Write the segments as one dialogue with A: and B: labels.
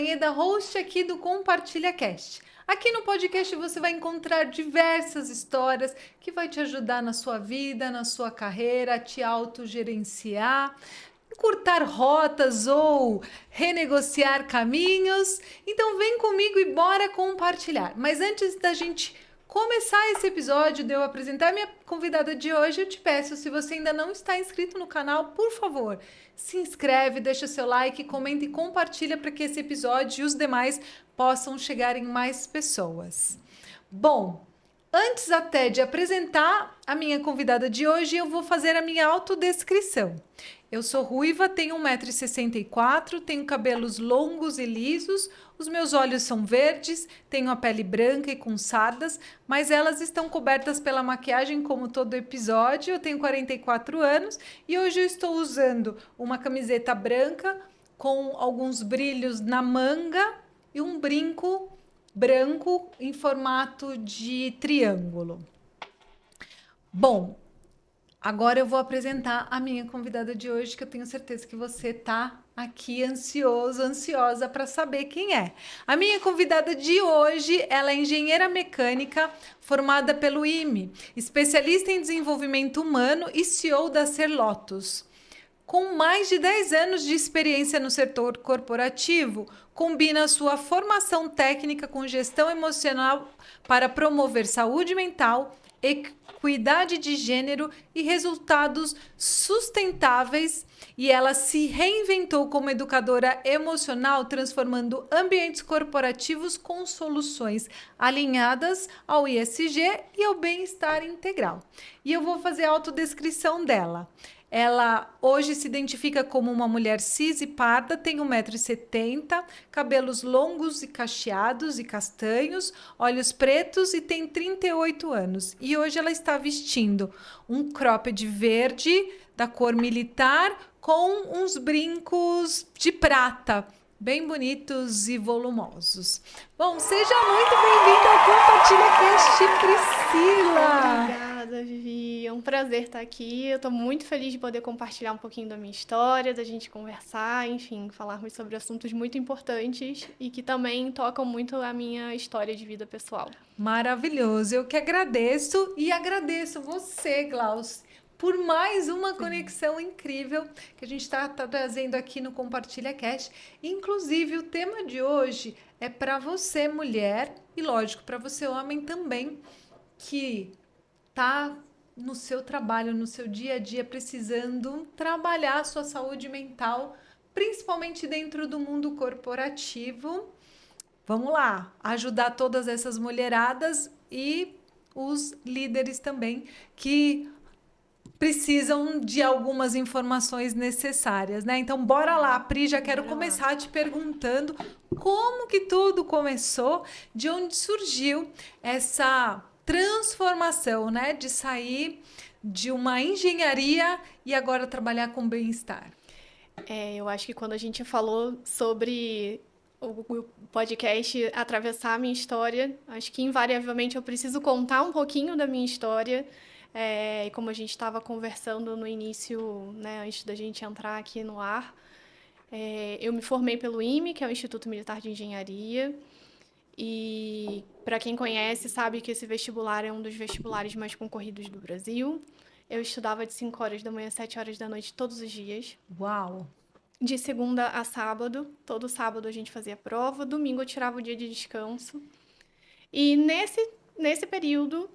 A: Castanheda, host aqui do Compartilha Cast. Aqui no podcast você vai encontrar diversas histórias que vai te ajudar na sua vida, na sua carreira, a te autogerenciar, encurtar rotas ou renegociar caminhos. Então vem comigo e bora compartilhar. Mas antes da gente começar esse episódio, de eu apresentar minha convidada de hoje, eu te peço, se você ainda não está inscrito no canal, por favor, se inscreve, deixa seu like, comenta e compartilha para que esse episódio e os demais possam chegar em mais pessoas. Bom, antes até de apresentar a minha convidada de hoje, eu vou fazer a minha autodescrição. Eu sou ruiva, tenho 1,64 m, tenho cabelos longos e lisos, os meus olhos são verdes, tenho a pele branca e com sardas, mas elas estão cobertas pela maquiagem como todo episódio. Eu tenho 44 anos e hoje eu estou usando uma camiseta branca com alguns brilhos na manga e um brinco branco em formato de triângulo. Bom, agora eu vou apresentar a minha convidada de hoje, que eu tenho certeza que você tá aqui ansiosa para saber quem é. A minha convidada de hoje, ela é engenheira mecânica formada pelo IME, especialista em desenvolvimento humano e CEO da Ser Lotus. Com mais de 10 anos de experiência no setor corporativo, combina sua formação técnica com gestão emocional para promover saúde mental, equidade de gênero e resultados sustentáveis, e ela se reinventou como educadora emocional, transformando ambientes corporativos com soluções alinhadas ao ESG e ao bem-estar integral. E eu vou fazer a autodescrição dela. Ela hoje se identifica como uma mulher cis e parda, tem 1,70 m, cabelos longos e cacheados e castanhos, olhos pretos e tem 38 anos. E hoje ela está vestindo um cropped verde da cor militar com uns brincos de prata, bem bonitos e volumosos. Bom, seja muito bem-vinda ao Compartilha Cast, Priscila!
B: Obrigada, Vivi. É um prazer estar aqui. Eu estou muito feliz de poder compartilhar um pouquinho da minha história, da gente conversar, enfim, falarmos sobre assuntos muito importantes e que também tocam muito a minha história de vida pessoal.
A: Maravilhoso. Eu que agradeço e agradeço você, Glaucio, por mais uma conexão incrível que a gente está trazendo aqui no Compartilha Cast. Inclusive, o tema de hoje é para você, mulher, e lógico, para você, homem também, que está no seu trabalho, no seu dia a dia, precisando trabalhar a sua saúde mental, principalmente dentro do mundo corporativo. Vamos lá, ajudar todas essas mulheradas e os líderes também que precisam de algumas informações necessárias, né? Então, bora lá, Pri, já quero começar te perguntando como que tudo começou, de onde surgiu essa transformação, né? De sair de uma engenharia e agora trabalhar com bem-estar.
B: Eu acho que quando a gente falou sobre o podcast Atravessar a Minha História, acho que invariavelmente eu preciso contar um pouquinho da minha história. E como a gente estava conversando no início, né, antes da gente entrar aqui no ar, eu me formei pelo IME, que é o Instituto Militar de Engenharia, e para quem conhece sabe que esse vestibular é um dos vestibulares mais concorridos do Brasil. Eu estudava de 5 horas da manhã a 7 horas da noite todos os dias.
A: Uau!
B: De segunda a sábado, todo sábado a gente fazia prova, domingo eu tirava o dia de descanso. E nesse período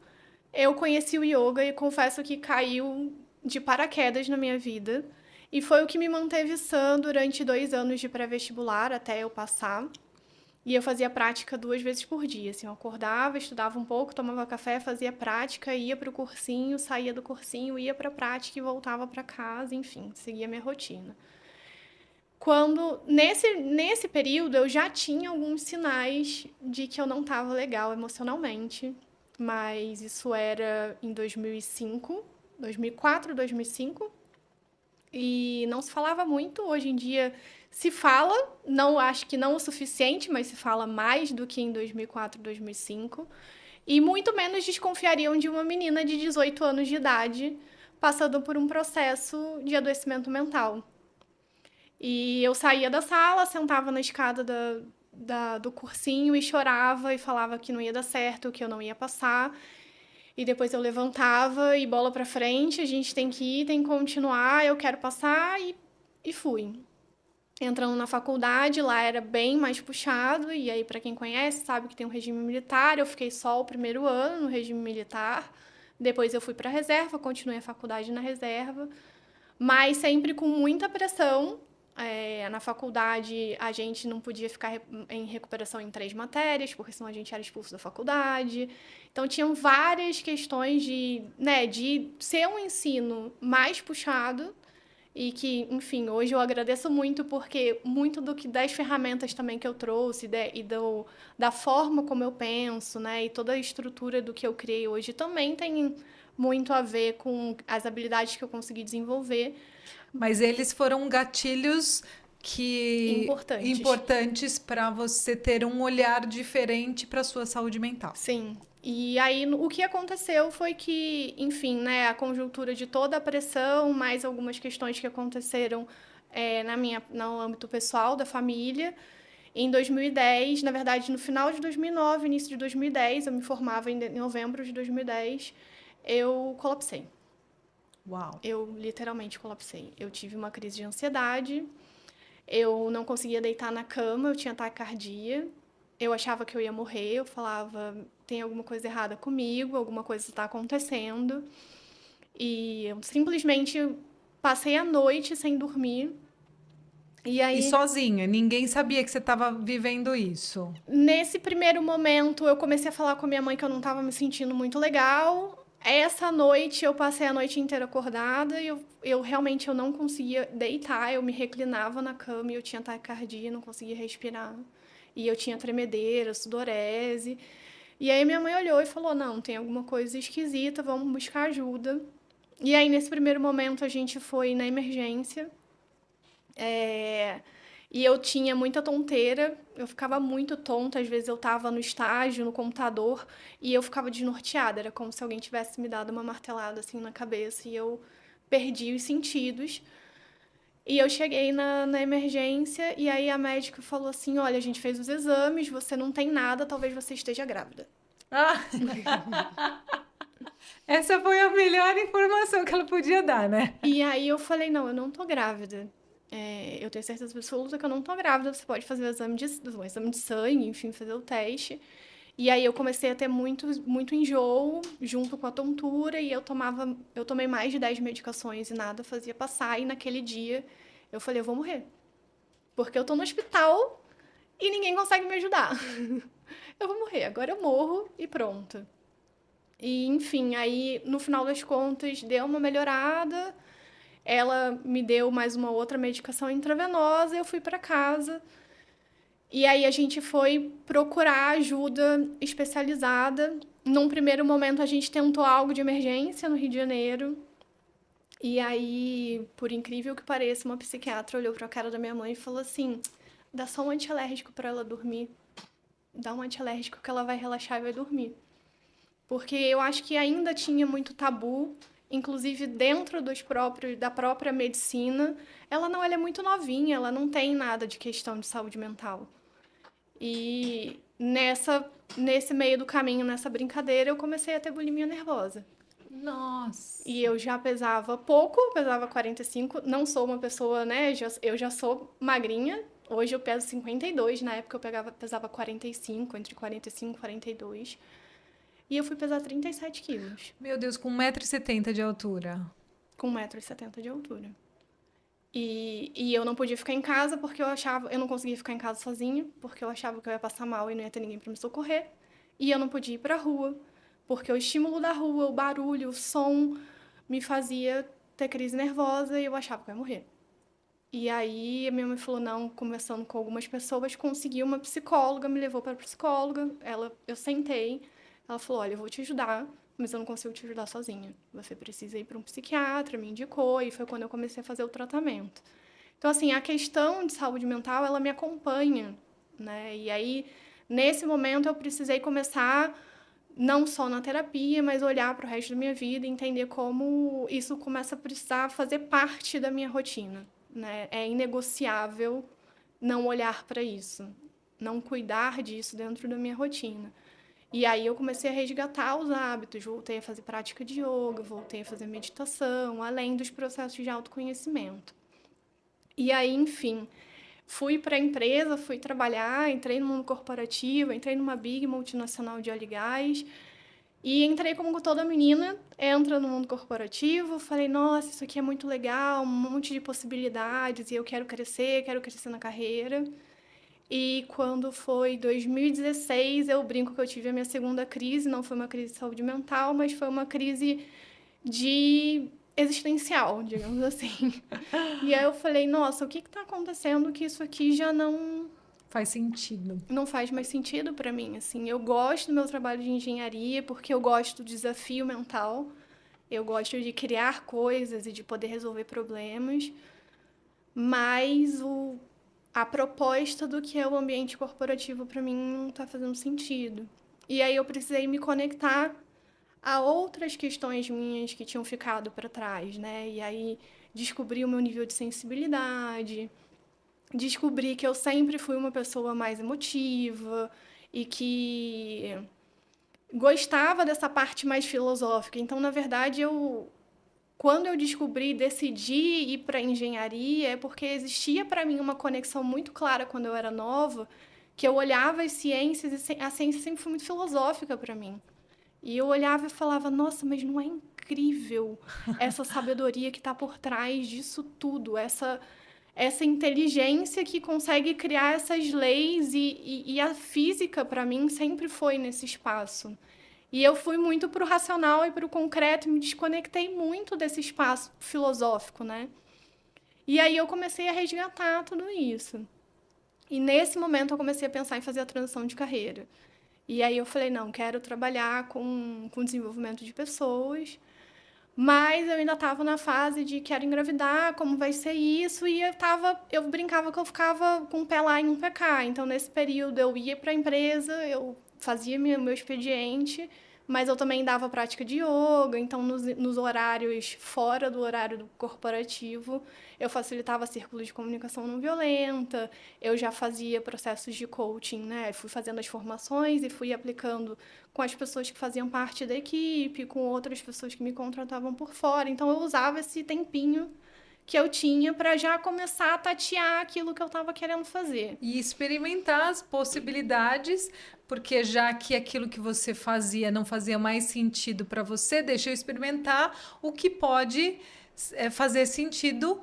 B: eu conheci o yoga e confesso que caiu de paraquedas na minha vida. E foi o que me manteve sã durante 2 anos de pré-vestibular, até eu passar. E eu fazia prática 2 vezes por dia. Assim, eu acordava, estudava um pouco, tomava café, fazia prática, ia para o cursinho, saía do cursinho, ia para a prática e voltava para casa, enfim, seguia minha rotina. Quando, nesse período, eu já tinha alguns sinais de que eu não estava legal emocionalmente. Mas isso era em 2004, 2005, e não se falava muito. Hoje em dia se fala, não acho que não o suficiente, mas se fala mais do que em 2004, 2005, e muito menos desconfiariam de uma menina de 18 anos de idade passando por um processo de adoecimento mental. E eu saía da sala, sentava na escada do cursinho e chorava e falava que não ia dar certo, que eu não ia passar. E depois eu levantava e bola pra frente, a gente tem que ir, tem que continuar, eu quero passar e fui. Entrando na faculdade, lá era bem mais puxado, e aí, para quem conhece, sabe que tem um regime militar. Eu fiquei só o primeiro ano no regime militar, depois eu fui para a reserva, continuei a faculdade na reserva, mas sempre com muita pressão. Na faculdade, a gente não podia ficar em recuperação em 3 matérias, porque senão a gente era expulso da faculdade. Então, tinham várias questões de ser um ensino mais puxado e que, enfim, hoje eu agradeço muito porque muito das ferramentas também que eu trouxe da forma como eu penso, né, e toda a estrutura do que eu criei hoje também tem muito a ver com as habilidades que eu consegui desenvolver.
A: Mas eles foram gatilhos importantes para você ter um olhar diferente para a sua saúde mental.
B: Sim. E aí, o que aconteceu foi que, enfim, né, a conjuntura de toda a pressão, mais algumas questões que aconteceram no âmbito pessoal da família. Em 2010, na verdade, no final de 2009, início de 2010, eu me formava em novembro de 2010, eu colapsei.
A: Uau!
B: Eu literalmente colapsei. Eu tive uma crise de ansiedade, eu não conseguia deitar na cama, eu tinha taquicardia, eu achava que eu ia morrer, eu falava, tem alguma coisa errada comigo, alguma coisa está acontecendo. E eu simplesmente passei a noite sem dormir.
A: E sozinha, ninguém sabia que você estava vivendo isso.
B: Nesse primeiro momento, eu comecei a falar com a minha mãe que eu não estava me sentindo muito legal. Essa noite, eu passei a noite inteira acordada e eu realmente eu não conseguia deitar. Eu me reclinava na cama e eu tinha taquicardia, não conseguia respirar. E eu tinha tremedeira, sudorese. E aí minha mãe olhou e falou, não, tem alguma coisa esquisita, vamos buscar ajuda. E aí, nesse primeiro momento, a gente foi na emergência. E eu tinha muita tonteira, eu ficava muito tonta, às vezes eu estava no estágio, no computador, e eu ficava desnorteada, era como se alguém tivesse me dado uma martelada assim na cabeça e eu perdi os sentidos. E eu cheguei na emergência e aí a médica falou assim, olha, a gente fez os exames, você não tem nada, talvez você esteja grávida.
A: Ah! Essa foi a melhor informação que ela podia dar, né?
B: E aí eu falei, não, eu não tô grávida. Eu tenho certeza absoluta que eu não tô grávida. Você pode fazer o exame de sangue, enfim, fazer o teste. E aí eu comecei a ter muito, muito enjoo, junto com a tontura, e eu tomei mais de 10 medicações e nada fazia passar. E naquele dia eu falei, eu vou morrer. Porque eu tô no hospital e ninguém consegue me ajudar. Eu vou morrer, agora eu morro e pronto. E, enfim, aí no final das contas deu uma melhorada. Ela me deu mais uma outra medicação intravenosa, eu fui para casa. E aí a gente foi procurar ajuda especializada. Num primeiro momento a gente tentou algo de emergência no Rio de Janeiro. E aí, por incrível que pareça, uma psiquiatra olhou para a cara da minha mãe e falou assim: "Dá só um antialérgico para ela dormir. Dá um antialérgico que ela vai relaxar e vai dormir". Porque eu acho que ainda tinha muito tabu, inclusive dentro da própria medicina. Ela é muito novinha, ela não tem nada de questão de saúde mental. E nesse meio do caminho, nessa brincadeira, eu comecei a ter bulimia nervosa.
A: Nossa!
B: E eu já pesava pouco, pesava 45, não sou uma pessoa, né? Eu já sou magrinha. Hoje eu peso 52, na época eu pesava 45, entre 45 e 42. E eu fui pesar 37 quilos.
A: Meu Deus, com 1,70 m de altura.
B: Com 1,70 m de altura. E eu não podia ficar em casa porque eu não conseguia ficar em casa sozinha, porque eu achava que eu ia passar mal e não ia ter ninguém para me socorrer. E eu não podia ir para a rua, porque o estímulo da rua, o barulho, o som, me fazia ter crise nervosa e eu achava que eu ia morrer. E aí a minha mãe falou, não, conversando com algumas pessoas, consegui uma psicóloga, me levou para a psicóloga, eu sentei, ela falou, olha, eu vou te ajudar, mas eu não consigo te ajudar sozinha. Você precisa ir para um psiquiatra, me indicou, e foi quando eu comecei a fazer o tratamento. Então, assim, a questão de saúde mental, ela me acompanha, né? E aí, nesse momento, eu precisei começar, não só na terapia, mas olhar para o resto da minha vida e entender como isso começa a precisar fazer parte da minha rotina, né? É inegociável não olhar para isso, não cuidar disso dentro da minha rotina. E aí eu comecei a resgatar os hábitos, voltei a fazer prática de yoga, voltei a fazer meditação, além dos processos de autoconhecimento. E aí, enfim, fui para a empresa, fui trabalhar, entrei no mundo corporativo, entrei numa big multinacional de óleo e gás, e entrei como toda menina, entra no mundo corporativo, falei, nossa, isso aqui é muito legal, um monte de possibilidades, e eu quero crescer na carreira. E quando foi 2016, eu brinco que eu tive a minha segunda crise, não foi uma crise de saúde mental, mas foi uma crise de existencial, digamos assim. E aí eu falei, nossa, o que está acontecendo que isso aqui já
A: Faz sentido.
B: não faz mais sentido para mim, assim. Eu gosto do meu trabalho de engenharia porque eu gosto do desafio mental, eu gosto de criar coisas e de poder resolver problemas, mas a proposta do que é o ambiente corporativo para mim não está fazendo sentido. E aí eu precisei me conectar a outras questões minhas que tinham ficado para trás, né? E aí descobri o meu nível de sensibilidade, descobri que eu sempre fui uma pessoa mais emotiva e que gostava dessa parte mais filosófica. Então, na verdade, quando eu descobri, decidi ir para engenharia, é porque existia para mim uma conexão muito clara quando eu era nova, que eu olhava as ciências e a ciência sempre foi muito filosófica para mim. E eu olhava e falava, nossa, mas não é incrível essa sabedoria que está por trás disso tudo, essa inteligência que consegue criar essas leis e a física, para mim, sempre foi nesse espaço. E eu fui muito para o racional e para o concreto, me desconectei muito desse espaço filosófico, né? E aí eu comecei a resgatar tudo isso. E nesse momento eu comecei a pensar em fazer a transição de carreira. E aí eu falei, não, quero trabalhar com desenvolvimento de pessoas, mas eu ainda estava na fase de quero engravidar, como vai ser isso? E eu brincava que eu ficava com um pé lá e um pé cá. Então, nesse período, eu ia para a empresa, eu fazia meu expediente, mas eu também dava prática de yoga. Então, nos horários fora do horário do corporativo, eu facilitava círculos de comunicação não violenta, eu já fazia processos de coaching, né? Fui fazendo as formações e fui aplicando com as pessoas que faziam parte da equipe, com outras pessoas que me contratavam por fora. Então, eu usava esse tempinho que eu tinha para já começar a tatear aquilo que eu estava querendo fazer.
A: E experimentar as possibilidades, porque já que aquilo que você fazia não fazia mais sentido para você, deixa eu experimentar o que pode fazer sentido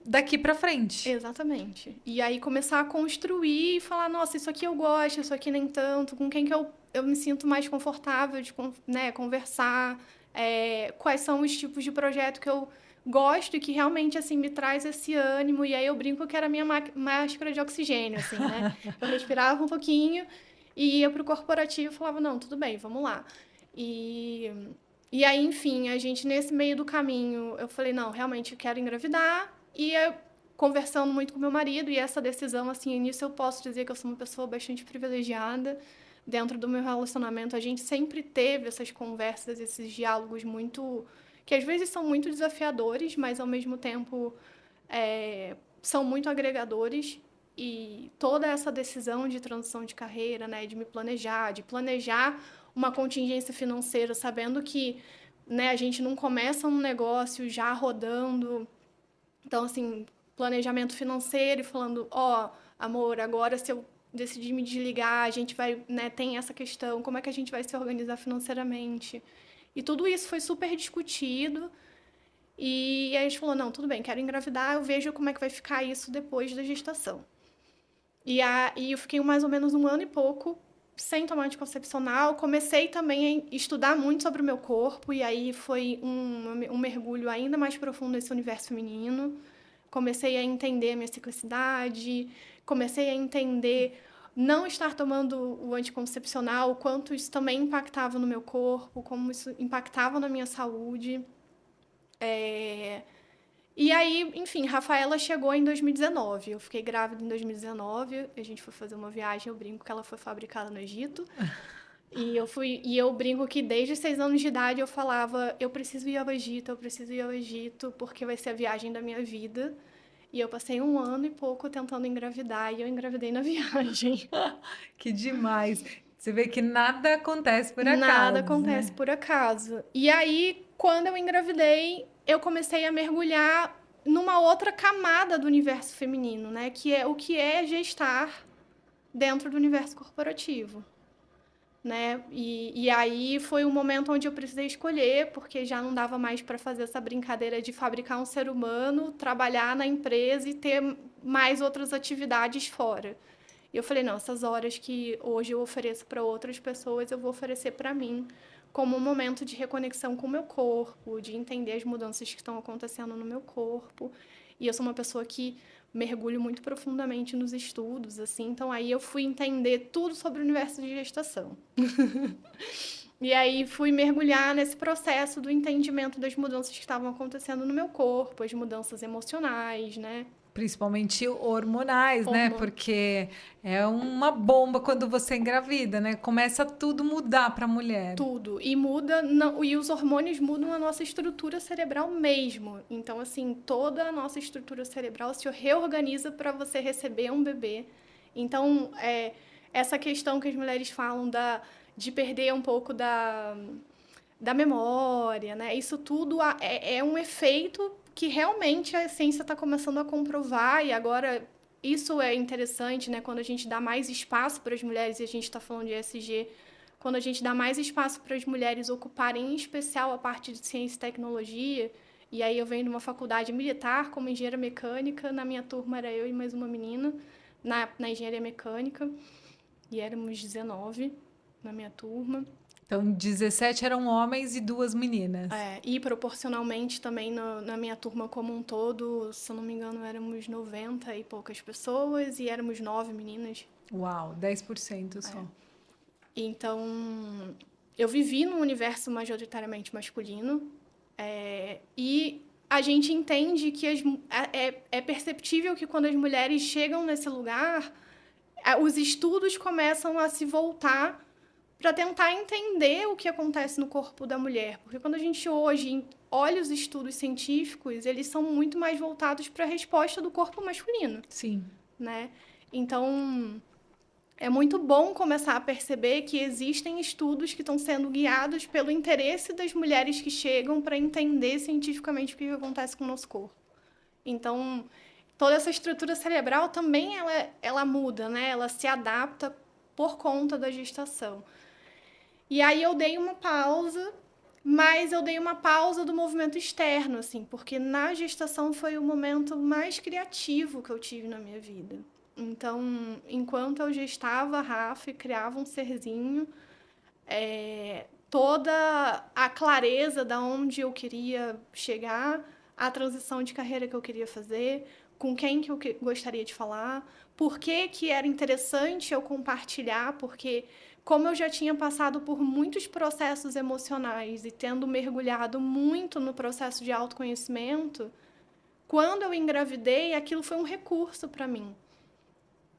A: daqui para frente.
B: Exatamente. E aí começar a construir e falar, nossa, isso aqui eu gosto, isso aqui nem tanto, com quem que eu me sinto mais confortável de, né, conversar, quais são os tipos de projeto que eu gosto e que realmente, assim, me traz esse ânimo. E aí eu brinco que era a minha máscara de oxigênio, assim, né? Eu respirava um pouquinho e ia pro corporativo e falava, não, tudo bem, vamos lá. E, e aí, enfim, a gente, nesse meio do caminho, eu falei, não, realmente eu quero engravidar. E eu, conversando muito com meu marido, e essa decisão, assim, nisso eu posso dizer que eu sou uma pessoa bastante privilegiada. Dentro do meu relacionamento, a gente sempre teve essas conversas, esses diálogos muito... que às vezes são muito desafiadores, mas ao mesmo tempo são muito agregadores. E toda essa decisão de transição de carreira, né, de me planejar, de planejar uma contingência financeira, sabendo que, né, a gente não começa um negócio já rodando. Então, assim, planejamento financeiro e falando, ó, amor, agora se eu decidir me desligar, a gente vai, né, tem essa questão, como é que a gente vai se organizar financeiramente? E tudo isso foi super discutido. E aí a gente falou, não, tudo bem, quero engravidar, eu vejo como é que vai ficar isso depois da gestação. E eu fiquei mais ou menos um ano e pouco sem tomar anticoncepcional. Comecei também a estudar muito sobre o meu corpo, e aí foi um mergulho ainda mais profundo nesse universo feminino. Comecei a entender a minha ciclicidade, comecei a entender não estar tomando o anticoncepcional, o quanto isso também impactava no meu corpo, como isso impactava na minha saúde. E aí, enfim, Rafaela chegou em 2019. Eu fiquei grávida em 2019. A gente foi fazer uma viagem, eu brinco que ela foi fabricada no Egito. E eu brinco que desde 6 anos de idade eu falava, eu preciso ir ao Egito, eu preciso ir ao Egito, porque vai ser a viagem da minha vida. E eu passei 1 ano e pouco tentando engravidar e eu engravidei na viagem.
A: Que demais. Você vê que nada acontece por
B: Nada
A: acaso,
B: acontece
A: né?
B: por acaso. E aí, quando eu engravidei, eu comecei a mergulhar numa outra camada do universo feminino, né? Que é o que é gestar dentro do universo corporativo, né? E aí foi um momento onde eu precisei escolher, porque já não dava mais para fazer essa brincadeira de fabricar um ser humano, trabalhar na empresa e ter mais outras atividades fora. E eu falei, não, essas horas que hoje eu ofereço para outras pessoas, eu vou oferecer para mim, como um momento de reconexão com o meu corpo, de entender as mudanças que estão acontecendo no meu corpo. E eu sou uma pessoa que mergulho muito profundamente nos estudos, assim, então aí eu fui entender tudo sobre o universo de gestação. E aí fui mergulhar nesse processo do entendimento das mudanças que estavam acontecendo no meu corpo, as mudanças emocionais, né?
A: Principalmente hormonais, né?
B: Hormônio.
A: Porque é uma bomba quando você engravida, né? Começa tudo mudar para a mulher.
B: Tudo. E muda, não, e os hormônios mudam a nossa estrutura cerebral mesmo. Então, assim, toda a nossa estrutura cerebral se reorganiza para você receber um bebê. Então, essa questão que as mulheres falam de perder um pouco da memória, né? Isso tudo é um efeito que realmente a ciência está começando a comprovar, e agora isso é interessante, né? Quando a gente dá mais espaço para as mulheres, e a gente está falando de ESG, quando a gente dá mais espaço para as mulheres ocuparem, em especial, a parte de ciência e tecnologia, e aí eu venho de uma faculdade militar como engenheira mecânica, na minha turma era eu e mais uma menina na engenharia mecânica, e éramos 19 na minha turma.
A: Então, 17 eram homens e 2 meninas.
B: E proporcionalmente também na minha turma como um todo, se eu não me engano, éramos 90 e poucas pessoas e éramos 9 meninas.
A: Uau, 10% só.
B: Então, eu vivi num universo majoritariamente masculino, e a gente entende que é perceptível que quando as mulheres chegam nesse lugar, os estudos começam a se voltar para tentar entender o que acontece no corpo da mulher. Porque quando a gente hoje olha os estudos científicos, eles são muito mais voltados para a resposta do corpo masculino,
A: Sim.
B: né? Então, é muito bom começar a perceber que existem estudos que estão sendo guiados pelo interesse das mulheres que chegam para entender cientificamente o que acontece com o nosso corpo. Então, toda essa estrutura cerebral também ela muda, né? Ela se adapta por conta da gestação. E aí eu dei uma pausa, mas eu dei uma pausa do movimento externo, assim, porque na gestação foi o momento mais criativo que eu tive na minha vida. Então, enquanto eu gestava a Rafa e criava um serzinho, toda a clareza da onde eu queria chegar, a transição de carreira que eu queria fazer, com quem que eu gostaria de falar, por que era interessante eu compartilhar, porque como eu já tinha passado por muitos processos emocionais e tendo mergulhado muito no processo de autoconhecimento, quando eu engravidei, aquilo foi um recurso para mim.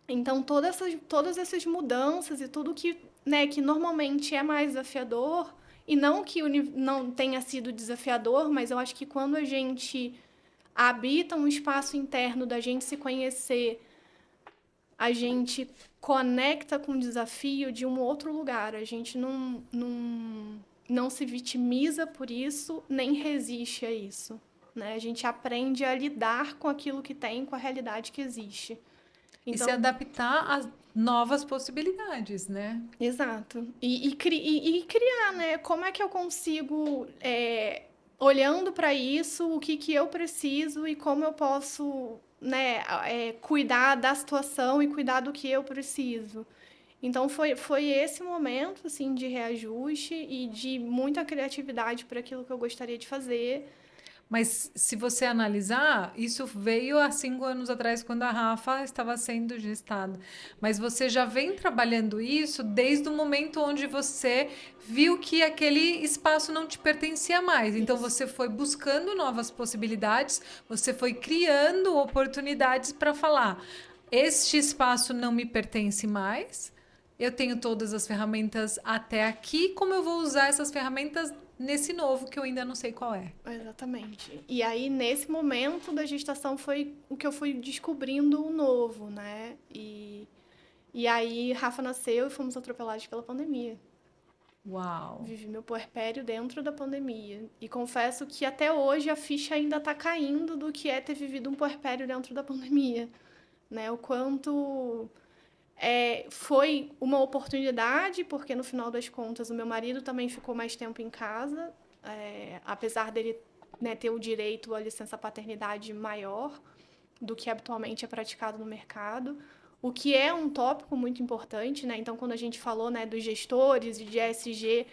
B: Então, todas essas mudanças e tudo que, né, que normalmente é mais desafiador, e não que não tenha sido desafiador, mas eu acho que quando a gente habita um espaço interno da gente se conhecer, a gente conecta com o desafio de um outro lugar. A gente não se vitimiza por isso, nem resiste a isso, né? A gente aprende a lidar com aquilo que tem, com a realidade que existe.
A: E se adaptar às novas possibilidades, né?
B: Exato. E criar, né? Como é que eu consigo, olhando para isso, o que eu preciso e como eu posso, né, cuidar da situação e cuidar do que eu preciso. Então, foi esse momento, assim, de reajuste e de muita criatividade para aquilo que eu gostaria de fazer.
A: Mas se você analisar, isso veio há 5 anos atrás, quando a Rafa estava sendo gestada. Mas você já vem trabalhando isso desde o momento onde você viu que aquele espaço não te pertencia mais. Então
B: Isso.
A: você foi buscando novas possibilidades, você foi criando oportunidades para falar: este espaço não me pertence mais. Eu tenho todas as ferramentas até aqui, como eu vou usar essas ferramentas nesse novo que eu ainda não sei qual é.
B: Exatamente. E aí, nesse momento da gestação, foi o que eu fui descobrindo o novo, né? E aí, Rafa nasceu e fomos atropelados pela pandemia.
A: Uau!
B: Vivi meu puerpério dentro da pandemia. E confesso que até hoje a ficha ainda tá caindo do que é ter vivido um puerpério dentro da pandemia, né? O quanto foi uma oportunidade, porque no final das contas o meu marido também ficou mais tempo em casa, apesar dele, né, ter o direito à licença paternidade maior do que habitualmente é praticado no mercado, o que é um tópico muito importante, né? Então, quando a gente falou, né, dos gestores e de ESG,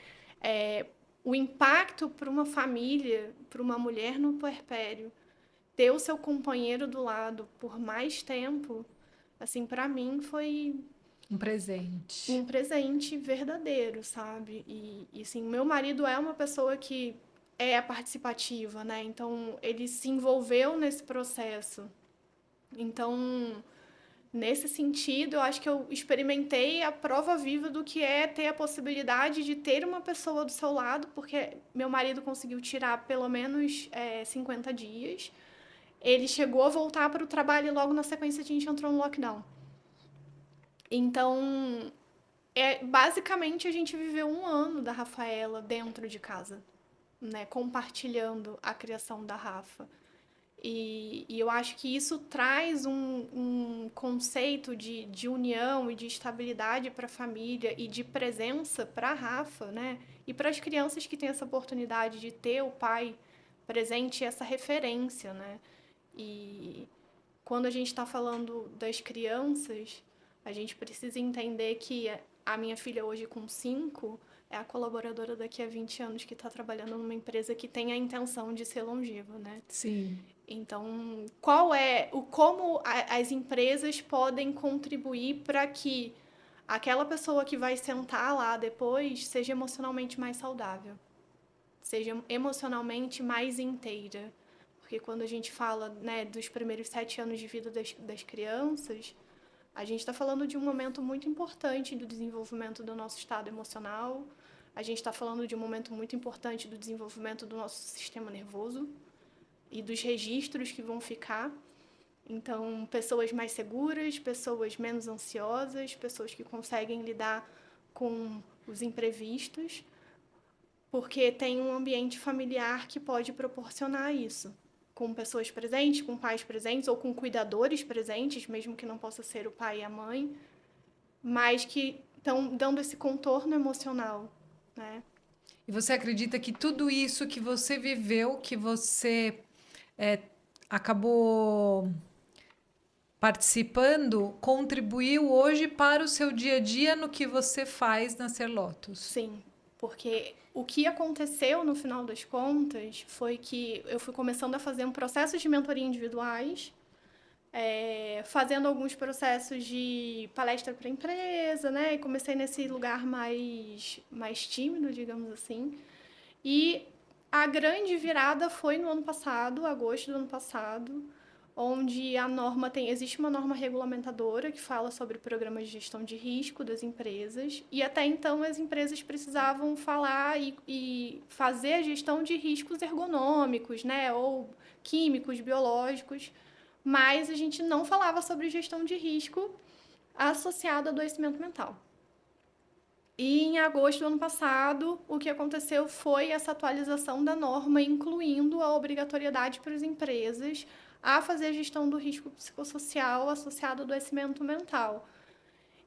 B: o impacto para uma família, para uma mulher no puerpério, ter o seu companheiro do lado por mais tempo, assim, para mim foi
A: Um presente.
B: um presente verdadeiro, sabe? E assim, meu marido é uma pessoa que é participativa, né? Então, ele se envolveu nesse processo. Então, nesse sentido, eu acho que eu experimentei a prova viva do que é ter a possibilidade de ter uma pessoa do seu lado, porque meu marido conseguiu tirar pelo menos 50 dias. Ele chegou a voltar para o trabalho e logo na sequência a gente entrou no lockdown. Então, basicamente a gente viveu um ano da Rafaela dentro de casa, né? Compartilhando a criação da Rafa. E eu acho que isso traz um conceito de união e de estabilidade para a família e de presença para a Rafa, né? E para as crianças que têm essa oportunidade de ter o pai presente, essa referência, né? E quando a gente está falando das crianças, a gente precisa entender que a minha filha hoje com 5 é a colaboradora daqui a 20 anos que está trabalhando numa empresa que tem a intenção de ser longeva, né?
A: Sim.
B: Então, como as empresas podem contribuir para que aquela pessoa que vai sentar lá depois seja emocionalmente mais saudável, seja emocionalmente mais inteira? Porque quando a gente fala, né, dos primeiros 7 anos de vida das crianças, a gente está falando de um momento muito importante do desenvolvimento do nosso estado emocional, a gente está falando de um momento muito importante do desenvolvimento do nosso sistema nervoso e dos registros que vão ficar. Então, pessoas mais seguras, pessoas menos ansiosas, pessoas que conseguem lidar com os imprevistos, porque tem um ambiente familiar que pode proporcionar isso, com pessoas presentes, com pais presentes ou com cuidadores presentes, mesmo que não possa ser o pai e a mãe, mas que estão dando esse contorno emocional, né?
A: E você acredita que tudo isso que você viveu, que você é, acabou participando, contribuiu hoje para o seu dia a dia no que você faz na Ser Lotus?
B: Sim, porque o que aconteceu no final das contas foi que eu fui começando a fazer um processo de mentoria individuais, fazendo alguns processos de palestra para empresa, né? E comecei nesse lugar mais tímido, digamos assim. E a grande virada foi no ano passado, agosto do ano passado, onde existe uma norma regulamentadora que fala sobre programas de gestão de risco das empresas, e até então as empresas precisavam falar e fazer a gestão de riscos ergonômicos, né, ou químicos, biológicos, mas a gente não falava sobre gestão de risco associado a adoecimento mental. E em agosto do ano passado, o que aconteceu foi essa atualização da norma, incluindo a obrigatoriedade para as empresas a fazer a gestão do risco psicossocial associado ao adoecimento mental.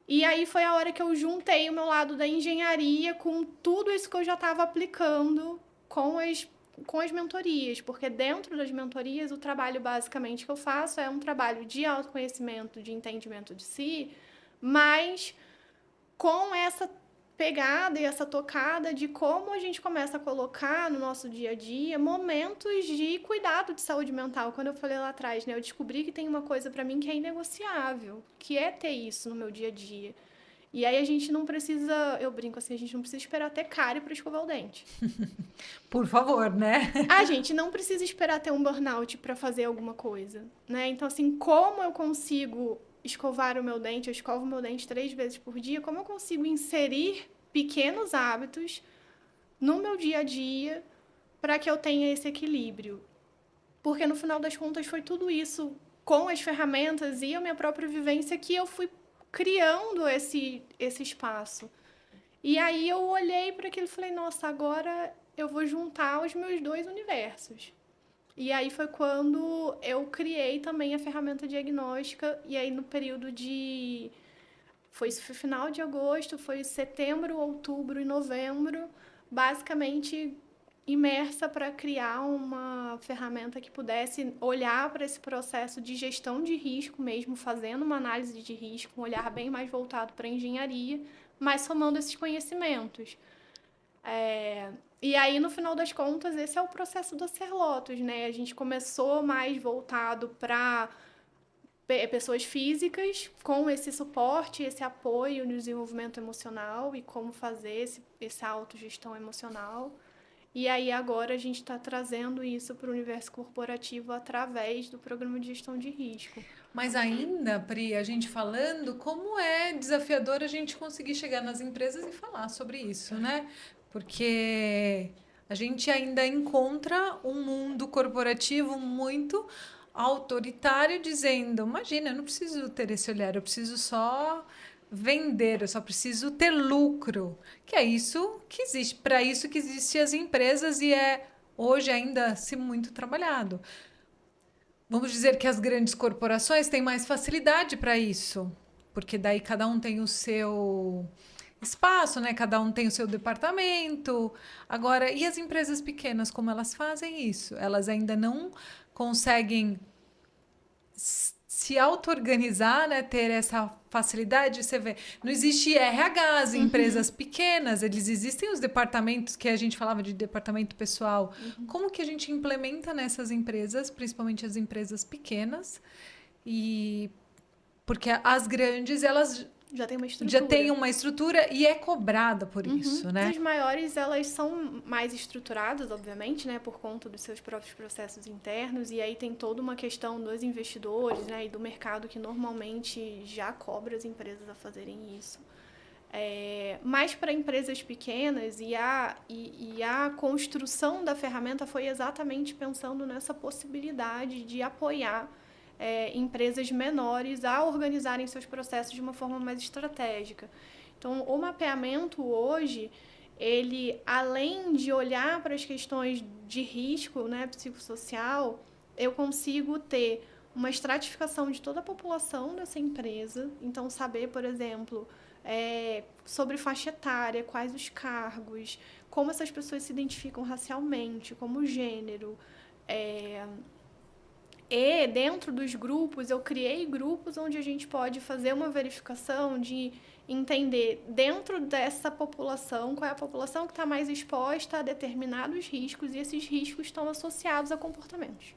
B: E aí foi a hora que eu juntei o meu lado da engenharia com tudo isso que eu já estava aplicando com as mentorias, porque dentro das mentorias, o trabalho basicamente que eu faço é um trabalho de autoconhecimento, de entendimento de si, mas com essa pegada e essa tocada de como a gente começa a colocar no nosso dia a dia momentos de cuidado de saúde mental. Quando eu falei lá atrás, né, eu descobri que tem uma coisa para mim que é inegociável, que é ter isso no meu dia a dia. E aí a gente não precisa, eu brinco assim, a gente não precisa esperar ter cárie para escovar o dente.
A: Por favor, né?
B: A gente não precisa esperar ter um burnout para fazer alguma coisa, né? Então, assim, como eu consigo escovar o meu dente, eu escovo o meu dente 3 vezes por dia, como eu consigo inserir pequenos hábitos no meu dia a dia para que eu tenha esse equilíbrio. Porque, no final das contas, foi tudo isso com as ferramentas e a minha própria vivência que eu fui criando esse espaço. E aí eu olhei para aquilo e falei, nossa, agora eu vou juntar os meus dois universos. E aí foi quando eu criei também a ferramenta diagnóstica, e aí no período de... Foi final de agosto, foi setembro, outubro e novembro, basicamente imersa para criar uma ferramenta que pudesse olhar para esse processo de gestão de risco mesmo, fazendo uma análise de risco, um olhar bem mais voltado para a engenharia, mas somando esses conhecimentos. E aí, no final das contas, esse é o processo do Ser Lotus, né? A gente começou mais voltado para pessoas físicas, com esse suporte, esse apoio no desenvolvimento emocional e como fazer essa autogestão emocional. E aí agora a gente está trazendo isso para o universo corporativo através do programa de gestão de risco.
A: Mas ainda, Pri, a gente falando, como é desafiador a gente conseguir chegar nas empresas e falar sobre isso, né? Porque a gente ainda encontra um mundo corporativo muito autoritário dizendo, imagina, eu não preciso ter esse olhar, eu preciso só vender, eu só preciso ter lucro. Que é isso que existe, para isso que existem as empresas e é hoje ainda se muito trabalhado. Vamos dizer que as grandes corporações têm mais facilidade para isso, porque daí cada um tem o seu espaço, né? Cada um tem o seu departamento. Agora, e as empresas pequenas, como elas fazem isso? Elas ainda não conseguem se auto-organizar, né? Ter essa facilidade. Você vê, não existe RH, as empresas pequenas, eles existem os departamentos que a gente falava de departamento pessoal. Como que a gente implementa nessas empresas, principalmente as empresas pequenas? E porque as grandes, elas
B: já tem uma estrutura.
A: Já tem uma estrutura e é cobrada por isso, né?
B: As maiores, elas são mais estruturadas, obviamente, né? Por conta dos seus próprios processos internos. E aí tem toda uma questão dos investidores, né? E do mercado que normalmente já cobra as empresas a fazerem isso. Mas para empresas pequenas e a construção da ferramenta foi exatamente pensando nessa possibilidade de apoiar empresas menores a organizarem seus processos de uma forma mais estratégica. Então, o mapeamento hoje, ele, além de olhar para as questões de risco, né, psicossocial, eu consigo ter uma estratificação de toda a população dessa empresa. Então, saber, por exemplo, sobre faixa etária, quais os cargos, como essas pessoas se identificam racialmente, como gênero. E dentro dos grupos, eu criei grupos onde a gente pode fazer uma verificação de entender dentro dessa população, qual é a população que está mais exposta a determinados riscos e esses riscos estão associados a comportamentos.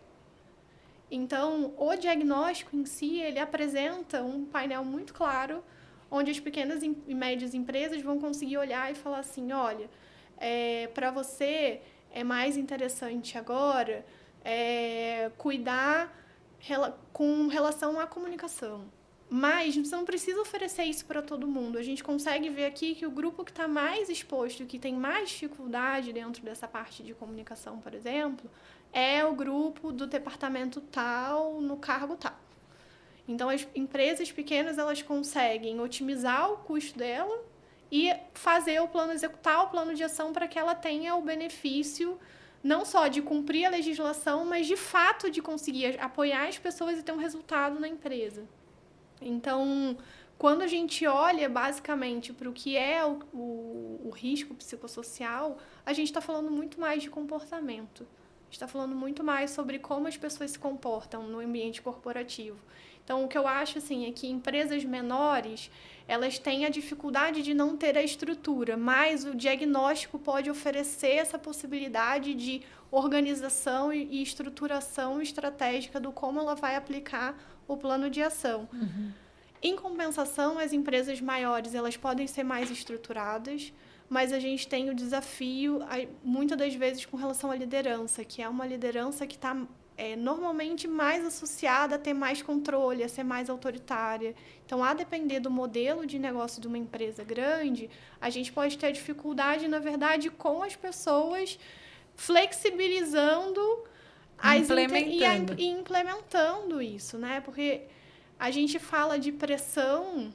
B: Então, o diagnóstico em si, ele apresenta um painel muito claro, onde as pequenas e médias empresas vão conseguir olhar e falar assim, olha, para você é mais interessante agora cuidar com relação à comunicação. Mas você não precisa oferecer isso para todo mundo. A gente consegue ver aqui que o grupo que está mais exposto, que tem mais dificuldade dentro dessa parte de comunicação, por exemplo, é o grupo do departamento tal, no cargo tal. Então, as empresas pequenas, elas conseguem otimizar o custo dela e executar o plano de ação para que ela tenha o benefício não só de cumprir a legislação, mas de fato de conseguir apoiar as pessoas e ter um resultado na empresa. Então, quando a gente olha basicamente para o que é o risco psicossocial, a gente está falando muito mais de comportamento. A gente está falando muito mais sobre como as pessoas se comportam no ambiente corporativo. Então, o que eu acho assim, é que empresas menores, elas têm a dificuldade de não ter a estrutura, mas o diagnóstico pode oferecer essa possibilidade de organização e estruturação estratégica do como ela vai aplicar o plano de ação. Em compensação, as empresas maiores, elas podem ser mais estruturadas, mas a gente tem o desafio, muitas das vezes, com relação à liderança, que é uma liderança que está normalmente mais associada a ter mais controle, a ser mais autoritária. Então, a depender do modelo de negócio de uma empresa grande, a gente pode ter dificuldade, na verdade, com as pessoas flexibilizando e implementando isso, né? Porque a gente fala de pressão,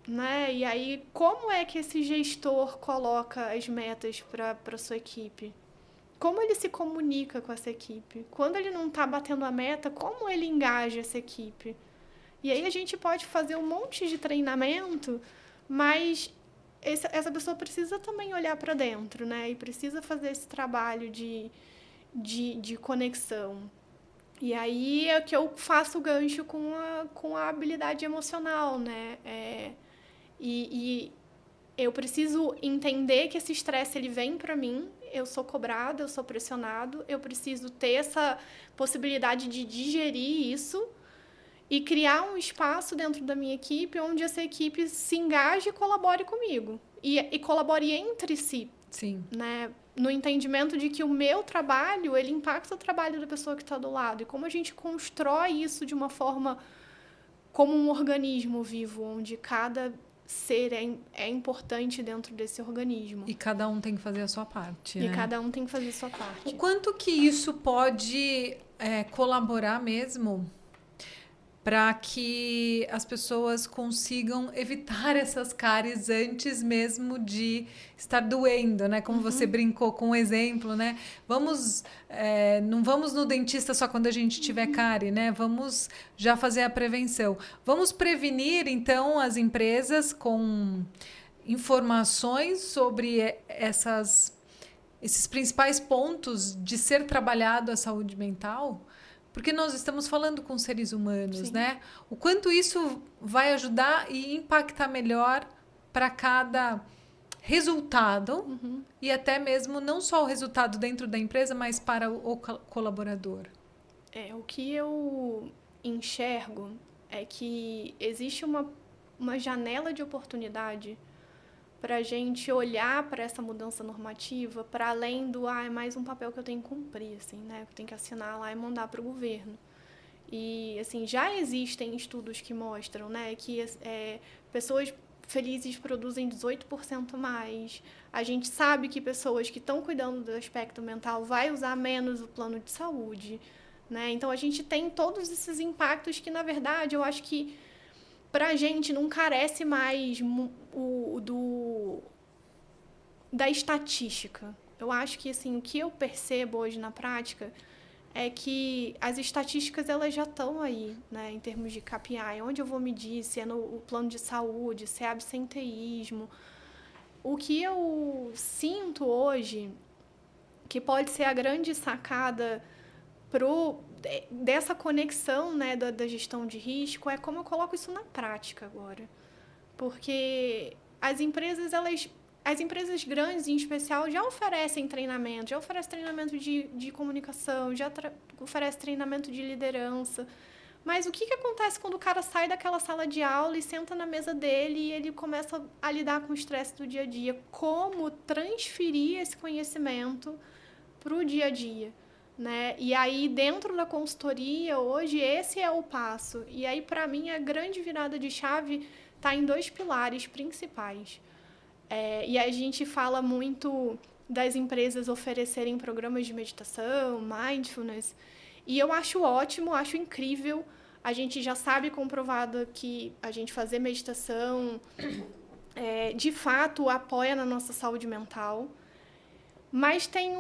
B: né? E aí, como é que esse gestor coloca as metas para a sua equipe? Como ele se comunica com essa equipe? Quando ele não está batendo a meta, como ele engaja essa equipe? E aí a gente pode fazer um monte de treinamento, mas essa pessoa precisa também olhar para dentro, né? E precisa fazer esse trabalho de conexão. E aí é que eu faço o gancho com a habilidade emocional, né? E eu preciso entender que esse estresse ele vem para mim, eu sou cobrado, eu sou pressionado, eu preciso ter essa possibilidade de digerir isso e criar um espaço dentro da minha equipe onde essa equipe se engaje e colabore comigo. E colabore entre si.
A: Sim.
B: Né? No entendimento de que o meu trabalho, ele impacta o trabalho da pessoa que está do lado. E como a gente constrói isso de uma forma como um organismo vivo, onde cada ser é importante dentro desse organismo.
A: E cada um tem que fazer a sua parte,
B: E
A: né?
B: cada um tem que fazer a sua parte.
A: O quanto que isso pode colaborar mesmo para que as pessoas consigam evitar essas cáries antes mesmo de estar doendo, né? Como você brincou com o exemplo, né? Não vamos no dentista só quando a gente tiver cárie, né? Vamos já fazer a prevenção. Vamos prevenir, então, as empresas com informações sobre esses principais pontos de ser trabalhado a saúde mental? Porque nós estamos falando com seres humanos,
B: Sim.
A: né? O quanto isso vai ajudar e impactar melhor para cada resultado e até mesmo não só o resultado dentro da empresa, mas para o colaborador.
B: O que eu enxergo é que existe uma janela de oportunidade para a gente olhar para essa mudança normativa para além do é mais um papel que eu tenho que cumprir, assim, né? Que eu tenho que assinar lá e mandar para o governo. E assim, já existem estudos que mostram, né, que pessoas felizes produzem 18% mais. A gente sabe que pessoas que estão cuidando do aspecto mental vai usar menos o plano de saúde, né? Então a gente tem todos esses impactos que, na verdade, eu acho que para a gente não carece mais da estatística. Eu acho que assim, o que eu percebo hoje na prática é que as estatísticas elas já estão aí, né, em termos de KPI, onde eu vou medir se é no plano de saúde, se é absenteísmo. O que eu sinto hoje, que pode ser a grande sacada dessa conexão, né, da gestão de risco, é como eu coloco isso na prática agora. Porque as empresas grandes, em especial, já oferecem treinamento de comunicação, já oferecem treinamento de liderança. Mas o que acontece quando o cara sai daquela sala de aula e senta na mesa dele e ele começa a lidar com o estresse do dia a dia? Como transferir esse conhecimento para o dia a dia? Né? E aí, dentro da consultoria, hoje, esse é o passo. E aí, para mim, a grande virada de chave está em 2 pilares principais. E a gente fala muito das empresas oferecerem programas de meditação, mindfulness, e eu acho ótimo, acho incrível. A gente já sabe comprovado que a gente fazer meditação, de fato, apoia na nossa saúde mental, mas tem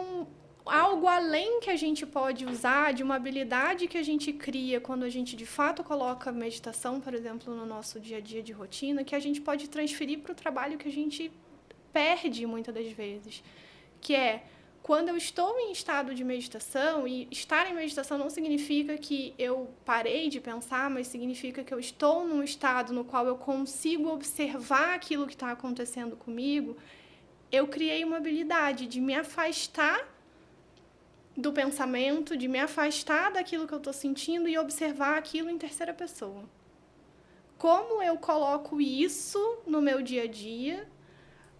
B: algo além que a gente pode usar, de uma habilidade que a gente cria quando a gente de fato coloca meditação, por exemplo, no nosso dia a dia de rotina, que a gente pode transferir para o trabalho que a gente perde muitas das vezes, que é quando eu estou em estado de meditação, e estar em meditação não significa que eu parei de pensar, mas significa que eu estou num estado no qual eu consigo observar aquilo que está acontecendo comigo, eu criei uma habilidade de me afastar do pensamento, de me afastar daquilo que eu estou sentindo e observar aquilo em terceira pessoa. Como eu coloco isso no meu dia a dia,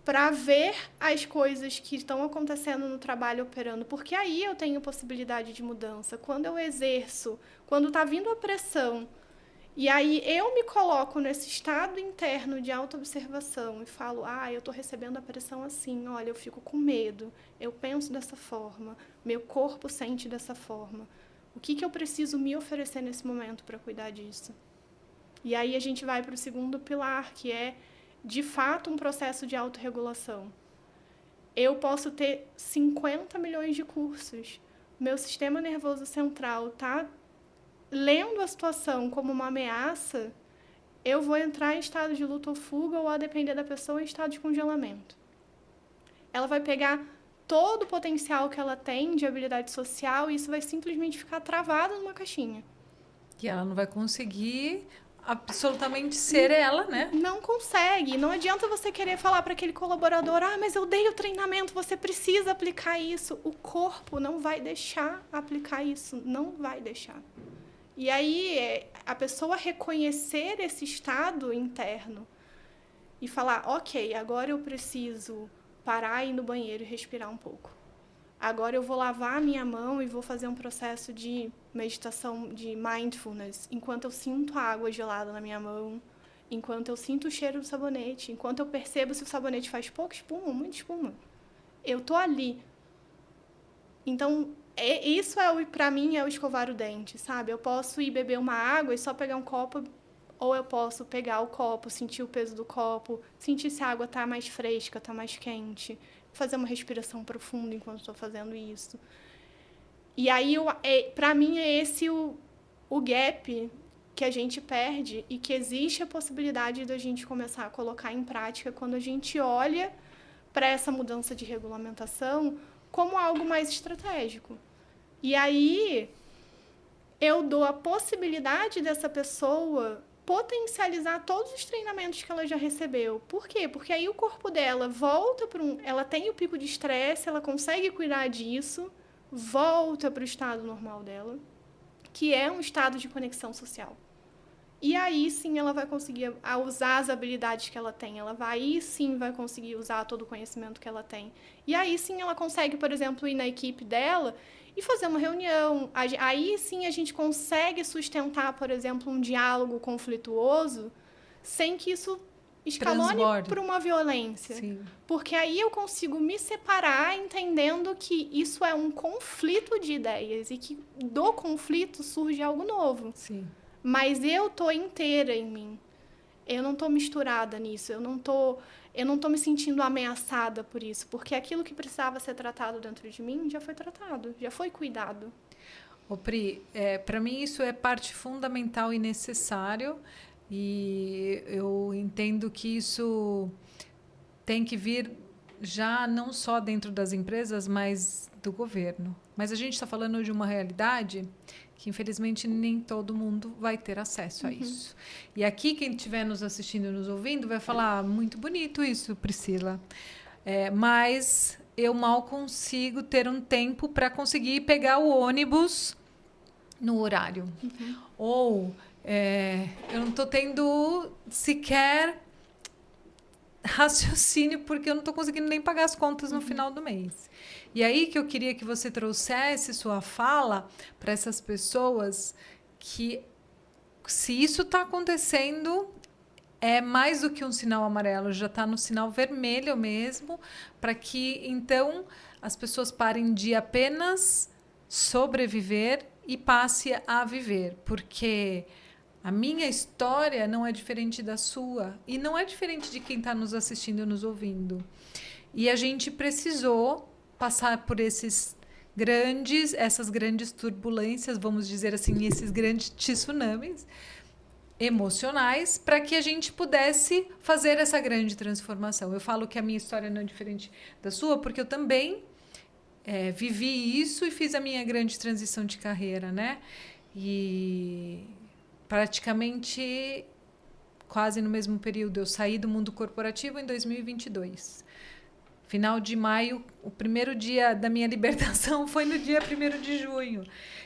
B: para ver as coisas que estão acontecendo no trabalho operando, porque aí eu tenho possibilidade de mudança. Quando eu exerço, quando está vindo a pressão, e aí eu me coloco nesse estado interno de autoobservação e falo, eu estou recebendo a pressão assim, olha, eu fico com medo, eu penso dessa forma, meu corpo sente dessa forma. O que eu preciso me oferecer nesse momento para cuidar disso? E aí a gente vai para o segundo pilar, que é, de fato, um processo de autorregulação. Eu posso ter 50 milhões de cursos. Meu sistema nervoso central está lendo a situação como uma ameaça, eu vou entrar em estado de luta ou fuga, ou, a depender da pessoa, em estado de congelamento. Ela vai pegar todo o potencial que ela tem de habilidade social e isso vai simplesmente ficar travado numa caixinha.
A: E ela não vai conseguir absolutamente ser ela, né?
B: Não consegue. Não adianta você querer falar para aquele colaborador, mas eu dei o treinamento, você precisa aplicar isso. O corpo não vai deixar aplicar isso, não vai deixar. E aí, a pessoa reconhecer esse estado interno e falar, ok, agora eu preciso parar e ir no banheiro e respirar um pouco. Agora eu vou lavar a minha mão e vou fazer um processo de meditação, de mindfulness, enquanto eu sinto a água gelada na minha mão, enquanto eu sinto o cheiro do sabonete, enquanto eu percebo se o sabonete faz pouca espuma ou muita espuma. Eu tô ali. Então, isso para mim é o escovar o dente, sabe? Eu posso ir beber uma água e só pegar um copo, ou eu posso pegar o copo, sentir o peso do copo, sentir se a água está mais fresca, está mais quente, fazer uma respiração profunda enquanto estou fazendo isso. E aí, para mim, é esse o gap que a gente perde e que existe a possibilidade da gente começar a colocar em prática quando a gente olha para essa mudança de regulamentação como algo mais estratégico. E aí, eu dou a possibilidade dessa pessoa potencializar todos os treinamentos que ela já recebeu. Por quê? Porque aí o corpo dela volta para ela tem o pico de estresse, ela consegue cuidar disso, volta para o estado normal dela, que é um estado de conexão social. E aí sim ela vai conseguir usar as habilidades que ela tem, aí sim vai conseguir usar todo o conhecimento que ela tem. E aí sim ela consegue, por exemplo, ir na equipe dela e fazer uma reunião. Aí sim a gente consegue sustentar, por exemplo, um diálogo conflituoso sem que isso escalone para uma violência.
A: Sim.
B: Porque aí eu consigo me separar entendendo que isso é um conflito de ideias e que do conflito surge algo novo.
A: Sim.
B: Mas eu tô inteira em mim. Eu não tô misturada nisso. Eu não tô me sentindo ameaçada por isso. Porque aquilo que precisava ser tratado dentro de mim já foi tratado, já foi cuidado.
A: Ô Pri, para mim isso é parte fundamental e necessário. E eu entendo que isso tem que vir já não só dentro das empresas, mas do governo. Mas a gente está falando de uma realidade que, infelizmente, nem todo mundo vai ter acesso a isso. E aqui, quem estiver nos assistindo e nos ouvindo vai falar, muito bonito isso, Priscila. Mas eu mal consigo ter um tempo para conseguir pegar o ônibus no horário. Ou eu não estou tendo sequer raciocínio porque eu não estou conseguindo nem pagar as contas no final do mês. E aí que eu queria que você trouxesse sua fala para essas pessoas que, se isso está acontecendo, é mais do que um sinal amarelo, já está no sinal vermelho mesmo, para que, então, as pessoas parem de apenas sobreviver e passe a viver. Porque a minha história não é diferente da sua e não é diferente de quem está nos assistindo e nos ouvindo. E a gente precisou passar por essas grandes turbulências, vamos dizer assim, esses grandes tsunamis emocionais, para que a gente pudesse fazer essa grande transformação. Eu falo que a minha história não é diferente da sua, porque eu também vivi isso e fiz a minha grande transição de carreira, né? E praticamente quase no mesmo período eu saí do mundo corporativo em 2022. Final de maio, o primeiro dia da minha libertação foi no dia 1º de junho.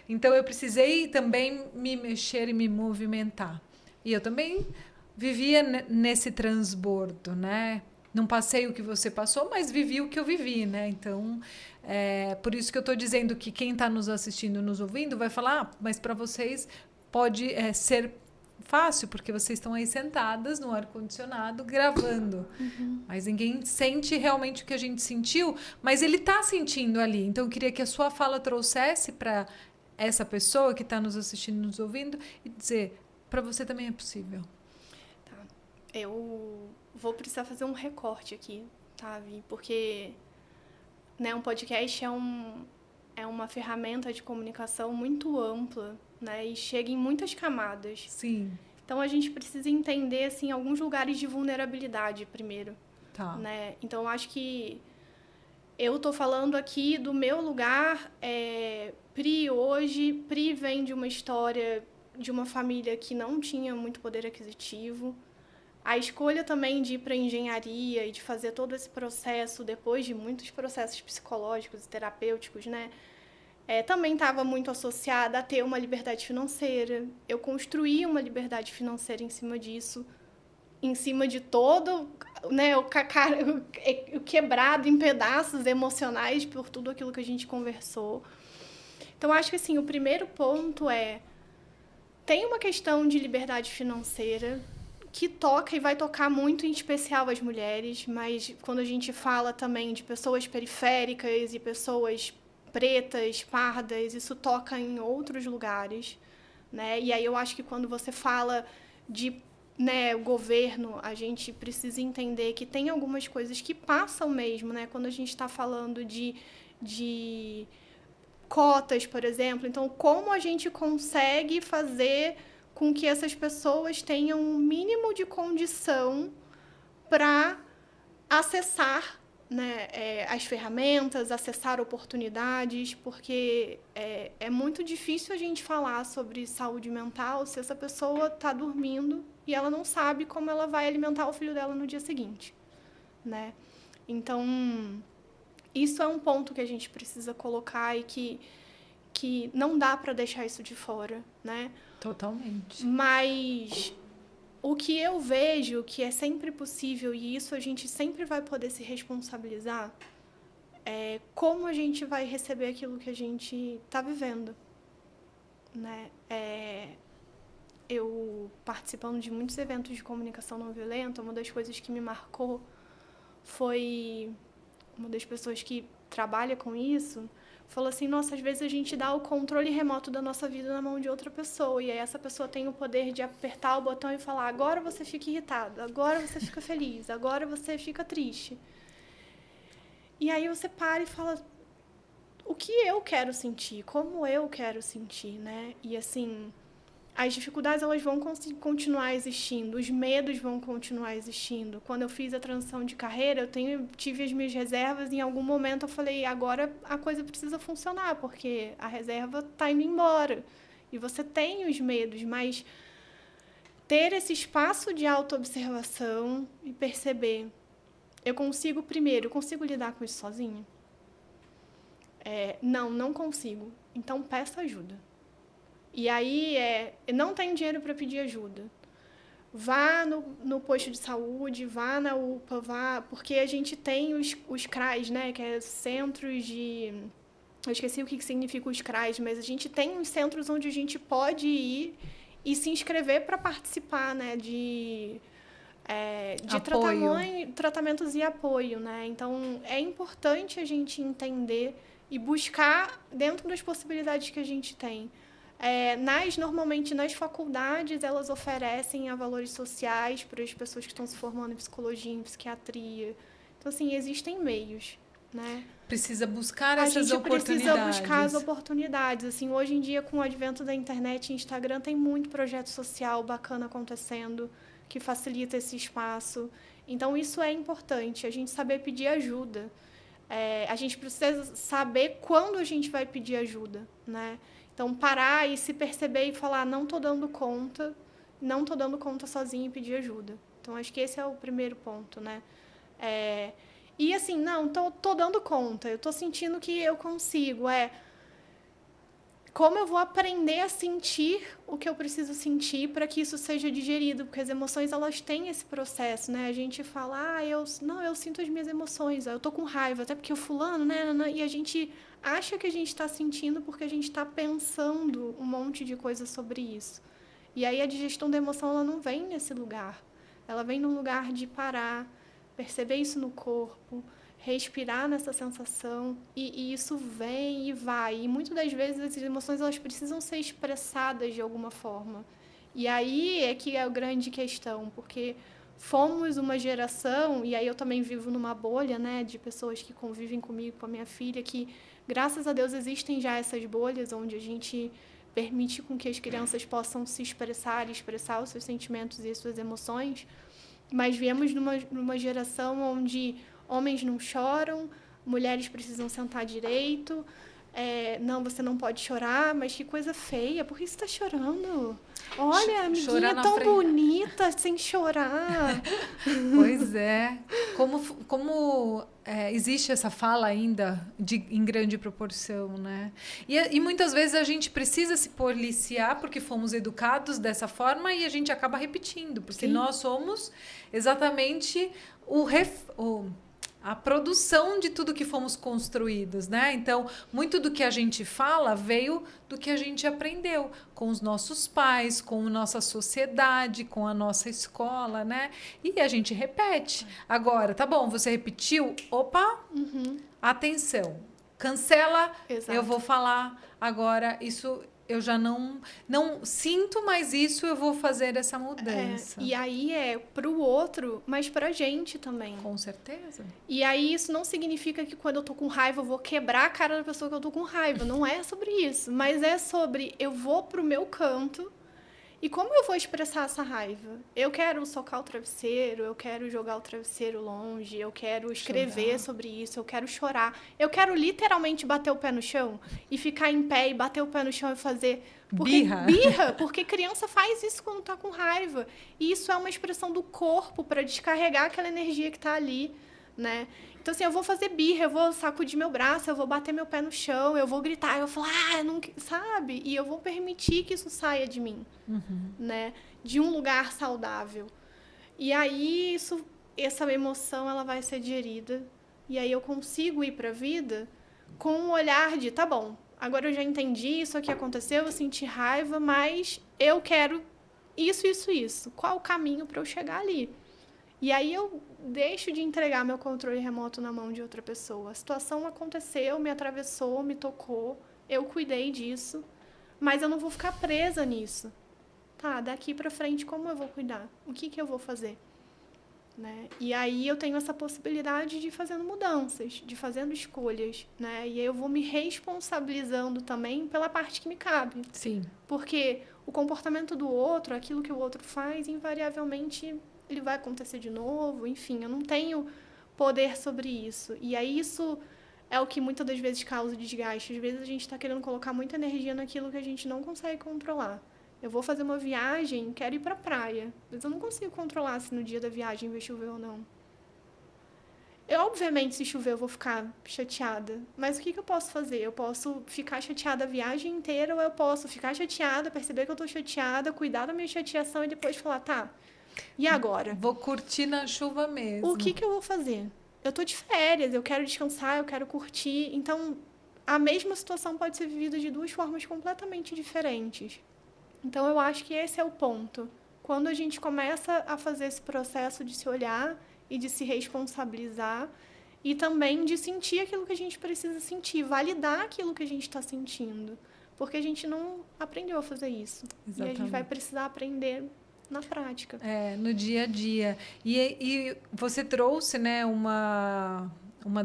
A: Então, eu precisei também me mexer e me movimentar. E eu também vivia nesse transbordo, né? não passei o que você passou, mas vivi o que eu vivi, né? Então, por isso que eu estou dizendo que quem está nos assistindo, nos ouvindo, vai falar, mas para vocês pode ser fácil, porque vocês estão aí sentadas no ar-condicionado gravando. Mas ninguém sente realmente o que a gente sentiu, mas ele está sentindo ali. Então, eu queria que a sua fala trouxesse para essa pessoa que está nos assistindo, nos ouvindo, e dizer, para você também é possível.
B: Tá. Eu vou precisar fazer um recorte aqui, tá, Vi? Porque, né, um podcast é uma ferramenta de comunicação muito ampla, né? E chega em muitas camadas.
A: Sim.
B: Então, a gente precisa entender, assim, alguns lugares de vulnerabilidade primeiro.
A: Tá.
B: Né? Então, eu acho que eu tô falando aqui do meu lugar. Pri hoje, Pri vem de uma história de uma família que não tinha muito poder aquisitivo. A escolha também de ir para engenharia e de fazer todo esse processo, depois de muitos processos psicológicos e terapêuticos, né? Também estava muito associada a ter uma liberdade financeira. Eu construí uma liberdade financeira em cima disso, em cima de todo, né, o quebrado em pedaços emocionais por tudo aquilo que a gente conversou. Então, acho que assim, o primeiro ponto tem uma questão de liberdade financeira que toca e vai tocar muito, em especial, as mulheres, mas quando a gente fala também de pessoas periféricas e pessoas pretas, pardas, isso toca em outros lugares, né? E aí eu acho que quando você fala de, né, o governo, a gente precisa entender que tem algumas coisas que passam mesmo, né? Quando a gente está falando de cotas, por exemplo. Então, como a gente consegue fazer com que essas pessoas tenham um mínimo de condição para acessar, né, as ferramentas, acessar oportunidades, porque é muito difícil a gente falar sobre saúde mental se essa pessoa está dormindo e ela não sabe como ela vai alimentar o filho dela no dia seguinte, né? Então, isso é um ponto que a gente precisa colocar e que não dá para deixar isso de fora, né?
A: Totalmente.
B: Mas o que eu vejo que é sempre possível, e isso a gente sempre vai poder se responsabilizar, é como a gente vai receber aquilo que a gente está vivendo, né? Eu, participando de muitos eventos de comunicação não violenta, uma das coisas que me marcou foi uma das pessoas que trabalha com isso, falou assim, nossa, às vezes a gente dá o controle remoto da nossa vida na mão de outra pessoa, e aí essa pessoa tem o poder de apertar o botão e falar, agora você fica irritado, agora você fica feliz, agora você fica triste. E aí você para e fala, o que eu quero sentir, como eu quero sentir, né? E assim, as dificuldades elas vão continuar existindo, os medos vão continuar existindo. Quando eu fiz a transição de carreira, tive as minhas reservas e em algum momento eu falei, agora a coisa precisa funcionar, porque a reserva está indo embora. E você tem os medos, mas ter esse espaço de autoobservação e perceber, eu consigo lidar com isso sozinho? Não consigo. Então peça ajuda. E aí, não tem dinheiro para pedir ajuda. Vá no posto de saúde, vá na UPA, porque a gente tem os CRAs, né, que é centros de... Eu esqueci o que significa os CRAs, mas a gente tem uns centros onde a gente pode ir e se inscrever para participar, né, de tratamentos e apoio, né? Então, é importante a gente entender e buscar dentro das possibilidades que a gente tem. Normalmente, nas faculdades, elas oferecem valores sociais para as pessoas que estão se formando em psicologia, em psiquiatria. Então, assim, existem meios, né?
A: Precisa buscar essas oportunidades.
B: A gente precisa buscar as oportunidades. Assim, hoje em dia, com o advento da internet e Instagram, tem muito projeto social bacana acontecendo que facilita esse espaço. Então, isso é importante, a gente saber pedir ajuda. A gente precisa saber quando a gente vai pedir ajuda, né? Então, parar e se perceber e falar, não estou dando conta sozinha e pedir ajuda. Então, acho que esse é o primeiro ponto, né? E assim, não, tô dando conta, eu estou sentindo que eu consigo. como eu vou aprender a sentir o que eu preciso sentir para que isso seja digerido, porque as emoções, elas têm esse processo, né? A gente fala, eu sinto as minhas emoções, eu tô com raiva, até porque o fulano, né? E a gente acha que a gente está sentindo porque a gente está pensando um monte de coisa sobre isso. E aí a digestão da emoção, ela não vem nesse lugar. Ela vem num lugar de parar, perceber isso no corpo, respirar nessa sensação, e isso vem e vai. E muitas das vezes essas emoções, elas precisam ser expressadas de alguma forma. E aí é que é a grande questão, porque fomos uma geração, e aí eu também vivo numa bolha, né, de pessoas que convivem comigo, com a minha filha, que graças a Deus existem já essas bolhas onde a gente permite com que as crianças possam se expressar, expressar os seus sentimentos e as suas emoções, mas viemos numa geração onde homens não choram, mulheres precisam sentar direito, não, você não pode chorar, mas que coisa feia, por que você está chorando? Olha, a amiguinha tão bonita, sem chorar.
A: Pois é. Como existe essa fala ainda em grande proporção, né? E muitas vezes a gente precisa se policiar porque fomos educados dessa forma e a gente acaba repetindo, porque
B: Sim.
A: nós somos exatamente a produção de tudo que fomos construídos, né? Então, muito do que a gente fala veio do que a gente aprendeu com os nossos pais, com a nossa sociedade, com a nossa escola, né? E a gente repete. Agora, tá bom, você repetiu? Opa! Atenção. Cancela,
B: Exato.
A: eu vou falar agora isso. Eu já não sinto mais isso, eu vou fazer essa mudança.
B: E aí é pro outro, mas pra gente também.
A: Com certeza.
B: E aí isso não significa que quando eu tô com raiva eu vou quebrar a cara da pessoa que eu tô com raiva. Não é sobre isso. Mas é sobre eu vou pro meu canto. E como eu vou expressar essa raiva? Eu quero socar o travesseiro, eu quero jogar o travesseiro longe, eu quero escrever sobre isso, eu quero chorar. Eu quero literalmente bater o pé no chão e ficar em pé e bater o pé no chão e fazer... Birra, porque criança faz isso quando tá com raiva. E isso é uma expressão do corpo para descarregar aquela energia que tá ali, né? Então, assim, eu vou fazer birra, eu vou sacudir meu braço, eu vou bater meu pé no chão, eu vou gritar, eu vou falar, não... sabe? E eu vou permitir que isso saia de mim, né? De um lugar saudável. E aí, essa emoção, ela vai ser digerida. E aí eu consigo ir pra vida com um olhar de, tá bom, agora eu já entendi, isso aqui aconteceu, eu senti raiva, mas eu quero isso. Qual o caminho para eu chegar ali? E aí eu deixo de entregar meu controle remoto na mão de outra pessoa. A situação aconteceu, me atravessou, me tocou, eu cuidei disso, mas eu não vou ficar presa nisso. Tá, daqui pra frente como eu vou cuidar? O que eu vou fazer? Né? E aí eu tenho essa possibilidade de ir fazendo mudanças, de fazendo escolhas, né? E aí eu vou me responsabilizando também pela parte que me cabe.
A: Sim.
B: Porque o comportamento do outro, aquilo que o outro faz, invariavelmente ele vai acontecer de novo, enfim, eu não tenho poder sobre isso. E aí isso é o que muitas das vezes causa desgaste. Às vezes a gente está querendo colocar muita energia naquilo que a gente não consegue controlar. Eu vou fazer uma viagem, quero ir pra praia, mas eu não consigo controlar se no dia da viagem vai chover ou não. Obviamente, se chover, eu vou ficar chateada. Mas o que eu posso fazer? Eu posso ficar chateada a viagem inteira ou eu posso ficar chateada, perceber que eu tô chateada, cuidar da minha chateação e depois falar, tá, e agora?
A: Vou curtir na chuva mesmo.
B: O que eu vou fazer? Eu tô de férias, eu quero descansar, eu quero curtir. Então, a mesma situação pode ser vivida de duas formas completamente diferentes. Então, eu acho que esse é o ponto. Quando a gente começa a fazer esse processo de se olhar e de se responsabilizar e também de sentir aquilo que a gente precisa sentir, validar aquilo que a gente está sentindo. Porque a gente não aprendeu a fazer isso.
A: Exatamente.
B: E a gente vai precisar aprender na prática.
A: No dia a dia. E você trouxe, né, uma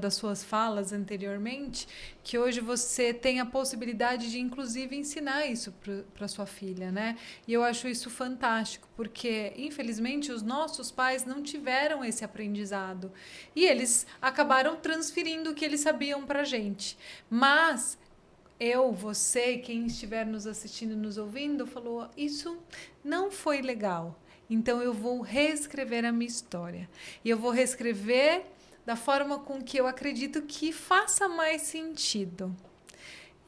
A: das suas falas anteriormente, que hoje você tem a possibilidade de, inclusive, ensinar isso para sua filha, né? E eu acho isso fantástico, porque, infelizmente, os nossos pais não tiveram esse aprendizado. E eles acabaram transferindo o que eles sabiam para a gente. Mas você, quem estiver nos assistindo, nos ouvindo, falou, isso não foi legal. Então, eu vou reescrever a minha história. E eu vou reescrever da forma com que eu acredito que faça mais sentido.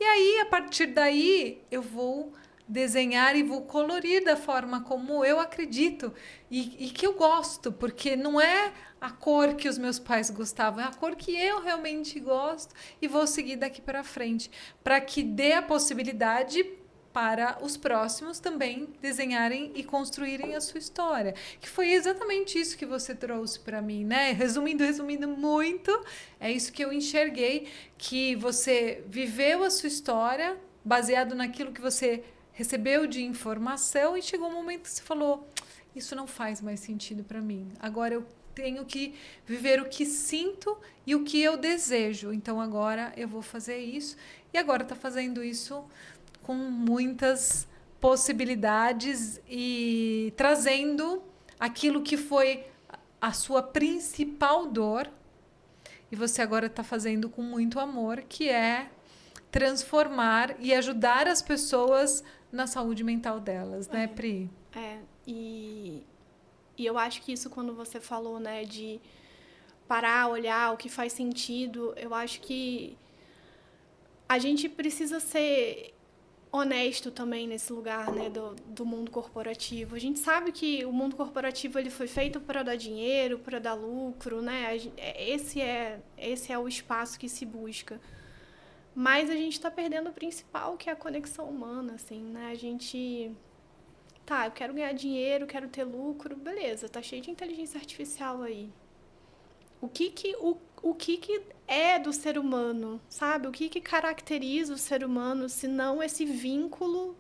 A: E aí, a partir daí, eu vou desenhar e vou colorir da forma como eu acredito e que eu gosto, porque não é a cor que os meus pais gostavam, é a cor que eu realmente gosto e vou seguir daqui para frente, para que dê a possibilidade para os próximos também desenharem e construírem a sua história. Que foi exatamente isso que você trouxe para mim, né? Resumindo muito, é isso que eu enxerguei, que você viveu a sua história baseado naquilo que você recebeu de informação e chegou um momento que você falou: isso não faz mais sentido para mim. Agora eu tenho que viver o que sinto e o que eu desejo. Então agora eu vou fazer isso. E agora está fazendo isso com muitas possibilidades e trazendo aquilo que foi a sua principal dor. E você agora está fazendo com muito amor, que é transformar e ajudar as pessoas na saúde mental delas, né, Pri?
B: E eu acho que isso, quando você falou, né, de parar, olhar o que faz sentido, eu acho que a gente precisa ser honesto também nesse lugar, né, do mundo corporativo. A gente sabe que o mundo corporativo ele foi feito para dar dinheiro, para dar lucro, né? Esse é o espaço que se busca. Mas a gente está perdendo o principal, que é a conexão humana, assim, né? A gente... Tá, eu quero ganhar dinheiro, quero ter lucro, beleza, tá cheio de inteligência artificial aí. O que é do ser humano, sabe? O que caracteriza o ser humano, se não esse vínculo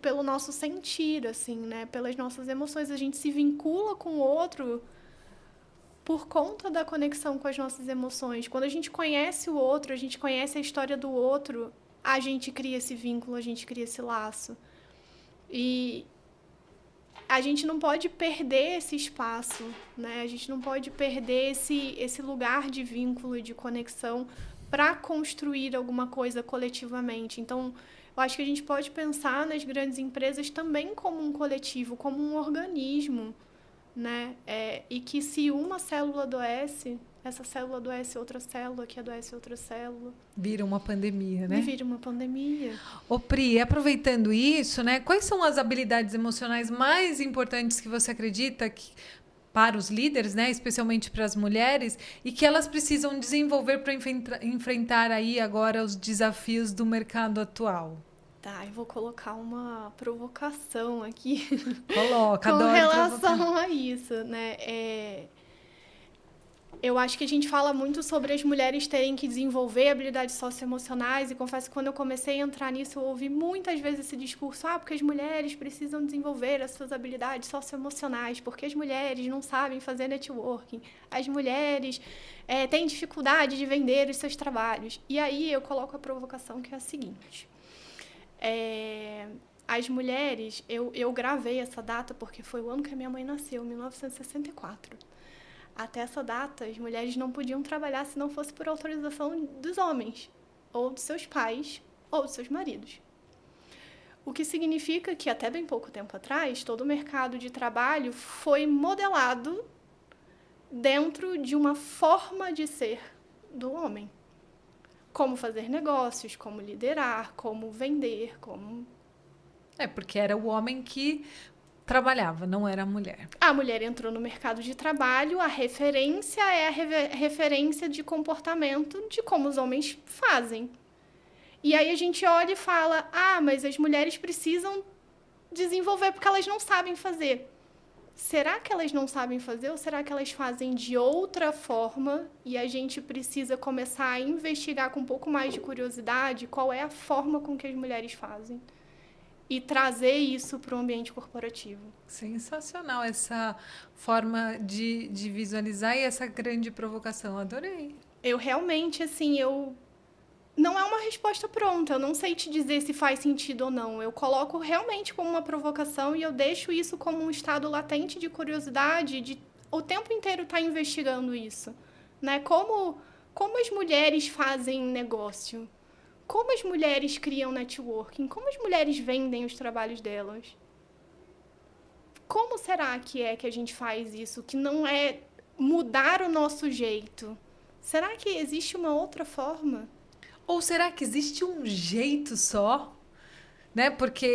B: pelo nosso sentir, assim, né? Pelas nossas emoções. A gente se vincula com o outro por conta da conexão com as nossas emoções. Quando a gente conhece o outro, a gente conhece a história do outro, a gente cria esse vínculo, a gente cria esse laço. E a gente não pode perder esse espaço, né? A gente não pode perder esse lugar de vínculo e de conexão para construir alguma coisa coletivamente. Então, eu acho que a gente pode pensar nas grandes empresas também como um coletivo, como um organismo, né? E que se uma célula adoece, essa célula adoece outra célula, que adoece outra célula.
A: Vira uma pandemia, né?
B: E vira uma pandemia.
A: Ô Pri, aproveitando isso, né? Quais são as habilidades emocionais mais importantes que você acredita que, para os líderes, né? Especialmente para as mulheres, e que elas precisam desenvolver para enfrentar aí agora os desafios do mercado atual?
B: Tá, eu vou colocar uma provocação aqui.
A: Coloca,
B: Com
A: adoro
B: relação
A: provocar.
B: a isso, né? Eu acho que a gente fala muito sobre as mulheres terem que desenvolver habilidades socioemocionais, e confesso que quando eu comecei a entrar nisso, eu ouvi muitas vezes esse discurso: porque as mulheres precisam desenvolver as suas habilidades socioemocionais, porque as mulheres não sabem fazer networking, as mulheres têm dificuldade de vender os seus trabalhos. E aí eu coloco a provocação, que é a seguinte: as mulheres, eu gravei essa data porque foi o ano que a minha mãe nasceu, 1964. Até essa data, as mulheres não podiam trabalhar se não fosse por autorização dos homens, ou dos seus pais, ou dos seus maridos. O que significa que, até bem pouco tempo atrás, todo o mercado de trabalho foi modelado dentro de uma forma de ser do homem. Como fazer negócios, como liderar, como vender, como...
A: Porque era o homem que trabalhava, não era a mulher.
B: A mulher entrou no mercado de trabalho, a referência é a referência de comportamento de como os homens fazem. E aí a gente olha e fala: mas as mulheres precisam desenvolver porque elas não sabem fazer. Será que elas não sabem fazer, ou será que elas fazem de outra forma e a gente precisa começar a investigar com um pouco mais de curiosidade qual é a forma com que as mulheres fazem? E trazer isso para o ambiente corporativo.
A: Sensacional essa forma de visualizar e essa grande provocação. Adorei.
B: Eu realmente, assim, não é uma resposta pronta. Eu não sei te dizer se faz sentido ou não. Eu coloco realmente como uma provocação e eu deixo isso como um estado latente de curiosidade, de o tempo inteiro estar investigando isso, né? Como as mulheres fazem negócio? Como as mulheres criam networking? Como as mulheres vendem os trabalhos delas? Como será que a gente faz isso? Que não é mudar o nosso jeito. Será que existe uma outra forma?
A: Ou será que existe um jeito só? Né? Porque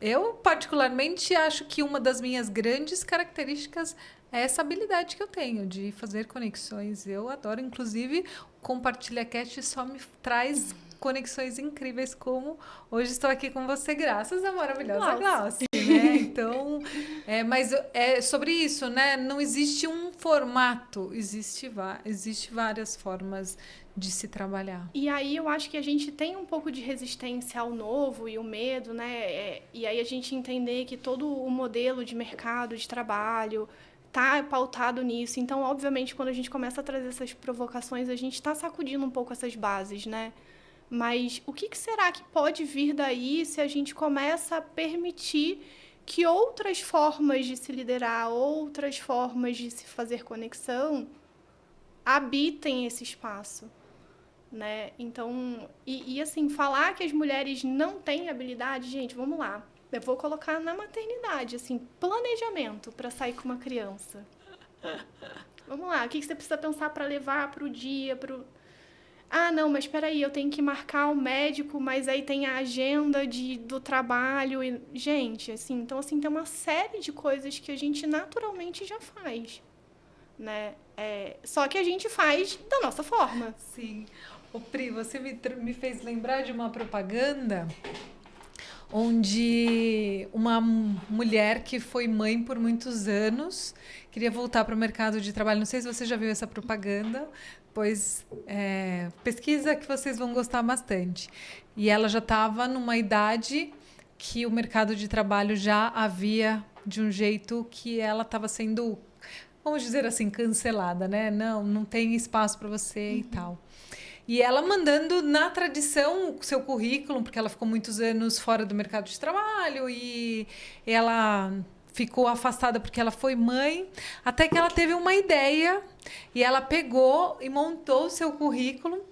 A: eu particularmente acho que uma das minhas grandes características é essa habilidade que eu tenho de fazer conexões. Eu adoro, inclusive, o Compartilha Cast só me traz conexões incríveis, como hoje estou aqui com você, graças à maravilhosa Glaucia, né? Então, mas é sobre isso, né? Não existe um formato, existe várias formas de se trabalhar.
B: E aí eu acho que a gente tem um pouco de resistência ao novo e o medo, né? E aí a gente entender que todo o modelo de mercado, de trabalho, tá pautado nisso. Então, obviamente, quando a gente começa a trazer essas provocações, a gente está sacudindo um pouco essas bases, né? Mas o que será que pode vir daí se a gente começa a permitir que outras formas de se liderar, outras formas de se fazer conexão habitem esse espaço? Né? Então, assim, falar que as mulheres não têm habilidade, gente, vamos lá. Eu vou colocar na maternidade, assim, planejamento para sair com uma criança. Vamos lá, o que você precisa pensar para levar para o dia, Ah, não, mas espera aí, eu tenho que marcar o médico, mas aí tem a agenda do trabalho. Gente, assim, então, assim, tem uma série de coisas que a gente naturalmente já faz, né? Só que a gente faz da nossa forma.
A: Sim. Ô, Pri, você me fez lembrar de uma propaganda onde uma mulher que foi mãe por muitos anos queria voltar para o mercado de trabalho. Não sei se você já viu essa propaganda, pois pesquisa que vocês vão gostar bastante. E ela já estava numa idade que o mercado de trabalho já havia de um jeito que ela estava sendo, vamos dizer assim, cancelada, né? Não tem espaço para você e tal. E ela mandando na tradição o seu currículo, porque ela ficou muitos anos fora do mercado de trabalho e ela ficou afastada porque ela foi mãe, até que ela teve uma ideia e ela pegou e montou o seu currículo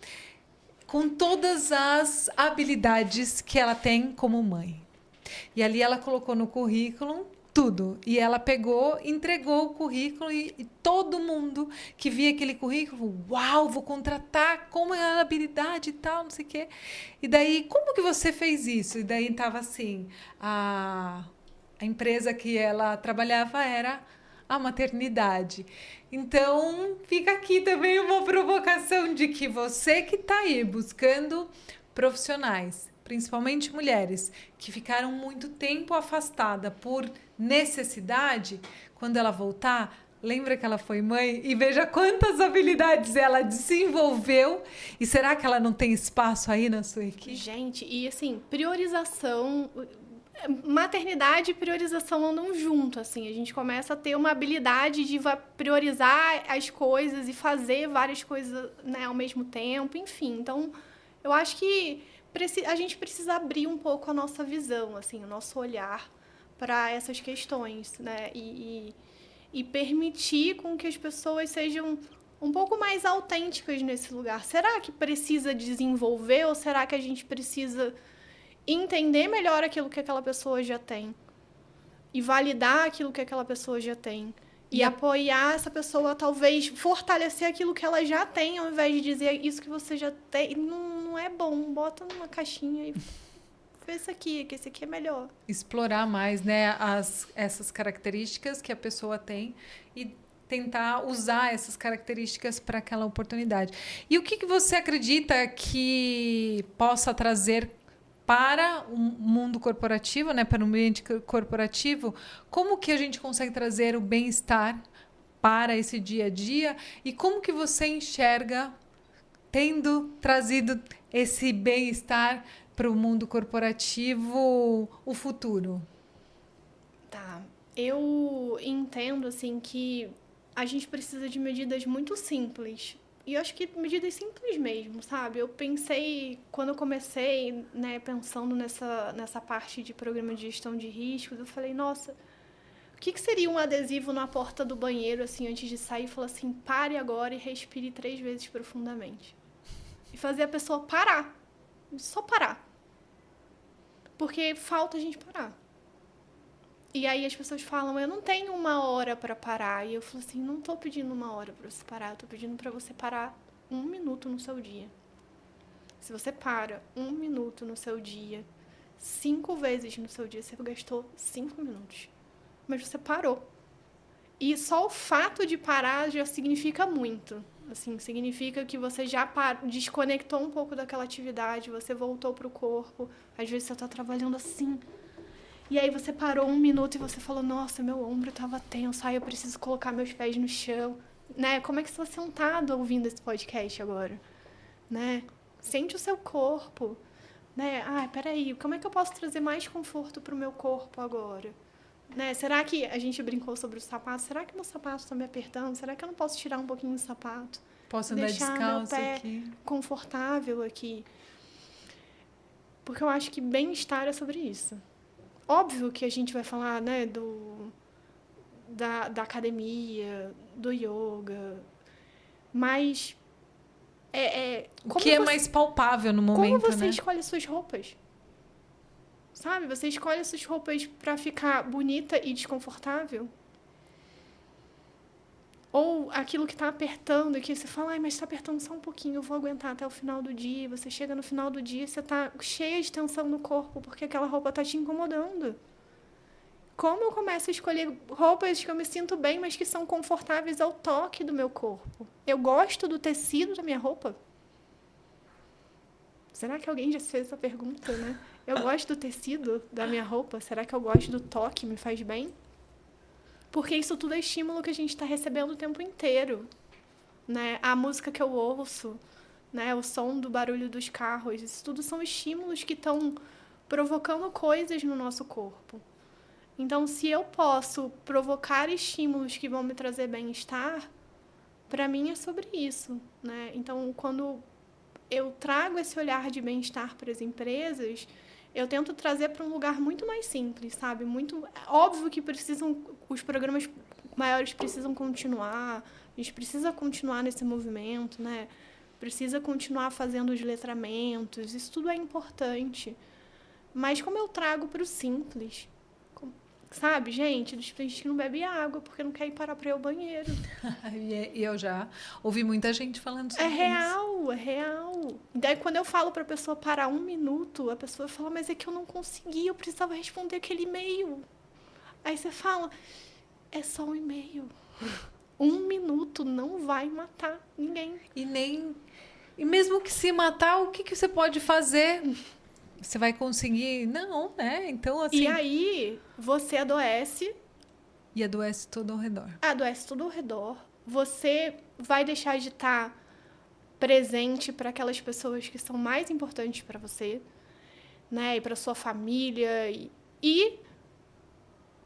A: com todas as habilidades que ela tem como mãe. E ali ela colocou no currículo tudo. E ela pegou, entregou o currículo e todo mundo que via aquele currículo, uau, vou contratar, como é a habilidade e tal, não sei o quê. E daí, como que você fez isso? E daí estava assim, a empresa que ela trabalhava era a maternidade. Então, fica aqui também uma provocação de que você que está aí buscando profissionais, principalmente mulheres, que ficaram muito tempo afastada por necessidade, quando ela voltar, lembra que ela foi mãe e veja quantas habilidades ela desenvolveu e será que ela não tem espaço aí na sua equipe?
B: Gente, e assim, priorização, maternidade e priorização andam junto, assim, a gente começa a ter uma habilidade de priorizar as coisas e fazer várias coisas, né, ao mesmo tempo, enfim. Então, eu acho que a gente precisa abrir um pouco a nossa visão, assim, o nosso olhar para essas questões, né? E permitir com que as pessoas sejam um pouco mais autênticas nesse lugar. Será que precisa desenvolver ou será que a gente precisa entender melhor aquilo que aquela pessoa já tem e validar aquilo que aquela pessoa já tem? E apoiar essa pessoa, talvez fortalecer aquilo que ela já tem, ao invés de dizer isso que você já tem, não é bom, bota numa caixinha e esse aqui, que esse aqui é melhor.
A: Explorar mais, né, essas características que a pessoa tem e tentar usar essas características para aquela oportunidade. E o que você acredita que possa trazer para o mundo corporativo, né, para o ambiente corporativo? Como que a gente consegue trazer o bem-estar para esse dia a dia? E como que você enxerga tendo trazido esse bem-estar para o mundo corporativo, o futuro?
B: Tá. Eu entendo, assim, que a gente precisa de medidas muito simples. E eu acho que medidas simples mesmo, sabe? Eu pensei, quando eu comecei, né, pensando nessa parte de programa de gestão de riscos, eu falei, nossa, o que seria um adesivo na porta do banheiro, assim, antes de sair, e falar assim, pare agora e respire 3 vezes profundamente. E fazer a pessoa parar. Só parar. Porque falta a gente parar. E aí as pessoas falam, eu não tenho 1 hora para parar. E eu falo assim, não estou pedindo 1 hora para você parar, eu estou pedindo para você parar 1 minuto no seu dia. Se você para 1 minuto no seu dia, 5 vezes no seu dia, você gastou 5 minutos. Mas você parou. E só o fato de parar já significa muito. Assim, significa que você já desconectou um pouco daquela atividade, você voltou pro corpo. Às vezes você tá trabalhando assim. E aí você parou 1 minuto e você falou, nossa, meu ombro tava tenso, eu preciso colocar meus pés no chão. Né? Como é que você está sentado ouvindo esse podcast agora? Né? Sente o seu corpo. Né? Peraí, como é que eu posso trazer mais conforto pro meu corpo agora? Né? Será que a gente brincou sobre o sapato? Será que meu sapato está me apertando? Será que eu não posso tirar um pouquinho do sapato?
A: Posso andar
B: deixar meu
A: descalço
B: pé
A: aqui?
B: Confortável aqui? Porque eu acho que bem-estar é sobre isso. Óbvio que a gente vai falar, né, da academia, do yoga, mas
A: o que é mais palpável no momento,
B: como você
A: né?
B: escolhe suas roupas? Sabe? Você escolhe suas roupas para ficar bonita e desconfortável? Ou aquilo que tá apertando e que você fala, mas tá apertando só um pouquinho, eu vou aguentar até o final do dia. E você chega no final do dia e você tá cheia de tensão no corpo porque aquela roupa tá te incomodando. Como eu começo a escolher roupas que eu me sinto bem, mas que são confortáveis ao toque do meu corpo? Eu gosto do tecido da minha roupa? Será que alguém já fez essa pergunta, né? Eu gosto do tecido da minha roupa? Será que eu gosto do toque? Me faz bem? Porque isso tudo é estímulo que a gente está recebendo o tempo inteiro. Né? A música que eu ouço, né? O som do barulho dos carros, isso tudo são estímulos que estão provocando coisas no nosso corpo. Então, se eu posso provocar estímulos que vão me trazer bem-estar, para mim é sobre isso. Né? Então, quando eu trago esse olhar de bem-estar para as empresas, eu tento trazer para um lugar muito mais simples, sabe? Muito óbvio que os programas maiores precisam continuar, a gente precisa continuar nesse movimento, né? Precisa continuar fazendo os letramentos, isso tudo é importante. Mas como eu trago para o simples, sabe, gente? Tem gente que não bebe água porque não quer ir parar para ir ao banheiro.
A: E eu já ouvi muita gente falando sobre isso.
B: É real. Daí, quando eu falo pra pessoa parar 1 minuto, a pessoa fala, mas é que eu não consegui, eu precisava responder aquele e-mail. Aí você fala, é só um e-mail. 1 minuto não vai matar ninguém.
A: E mesmo que se matar, o que você pode fazer? Você vai conseguir? Não, né? Então, assim...
B: E aí, você adoece.
A: E adoece todo ao redor.
B: Adoece todo ao redor. Você vai deixar de estar presente para aquelas pessoas que são mais importantes para você, né? E para sua família. E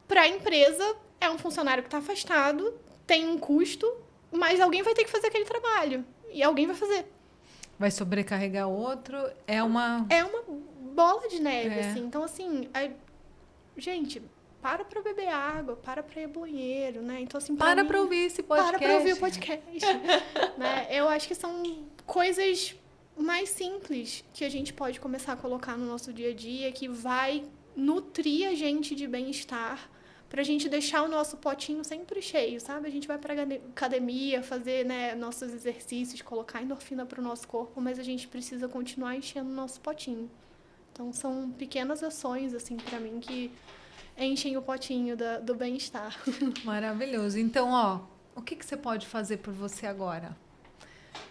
B: para a empresa, é um funcionário que está afastado, tem um custo, mas alguém vai ter que fazer aquele trabalho. E alguém vai fazer.
A: Vai sobrecarregar outro. É uma
B: bola de neve, assim. Então, assim, gente, para beber água, para ir ao banheiro, né? Então, assim,
A: para ouvir esse podcast.
B: Para ouvir o podcast. Né? Eu acho que são coisas mais simples que a gente pode começar a colocar no nosso dia a dia, que vai nutrir a gente de bem-estar, pra gente deixar o nosso potinho sempre cheio, sabe? A gente vai pra academia, fazer, né, nossos exercícios, colocar endorfina pro nosso corpo, mas a gente precisa continuar enchendo o nosso potinho. Então, são pequenas ações, assim, pra mim, que enchem o potinho do bem-estar.
A: Maravilhoso. Então, ó, o que você pode fazer por você agora?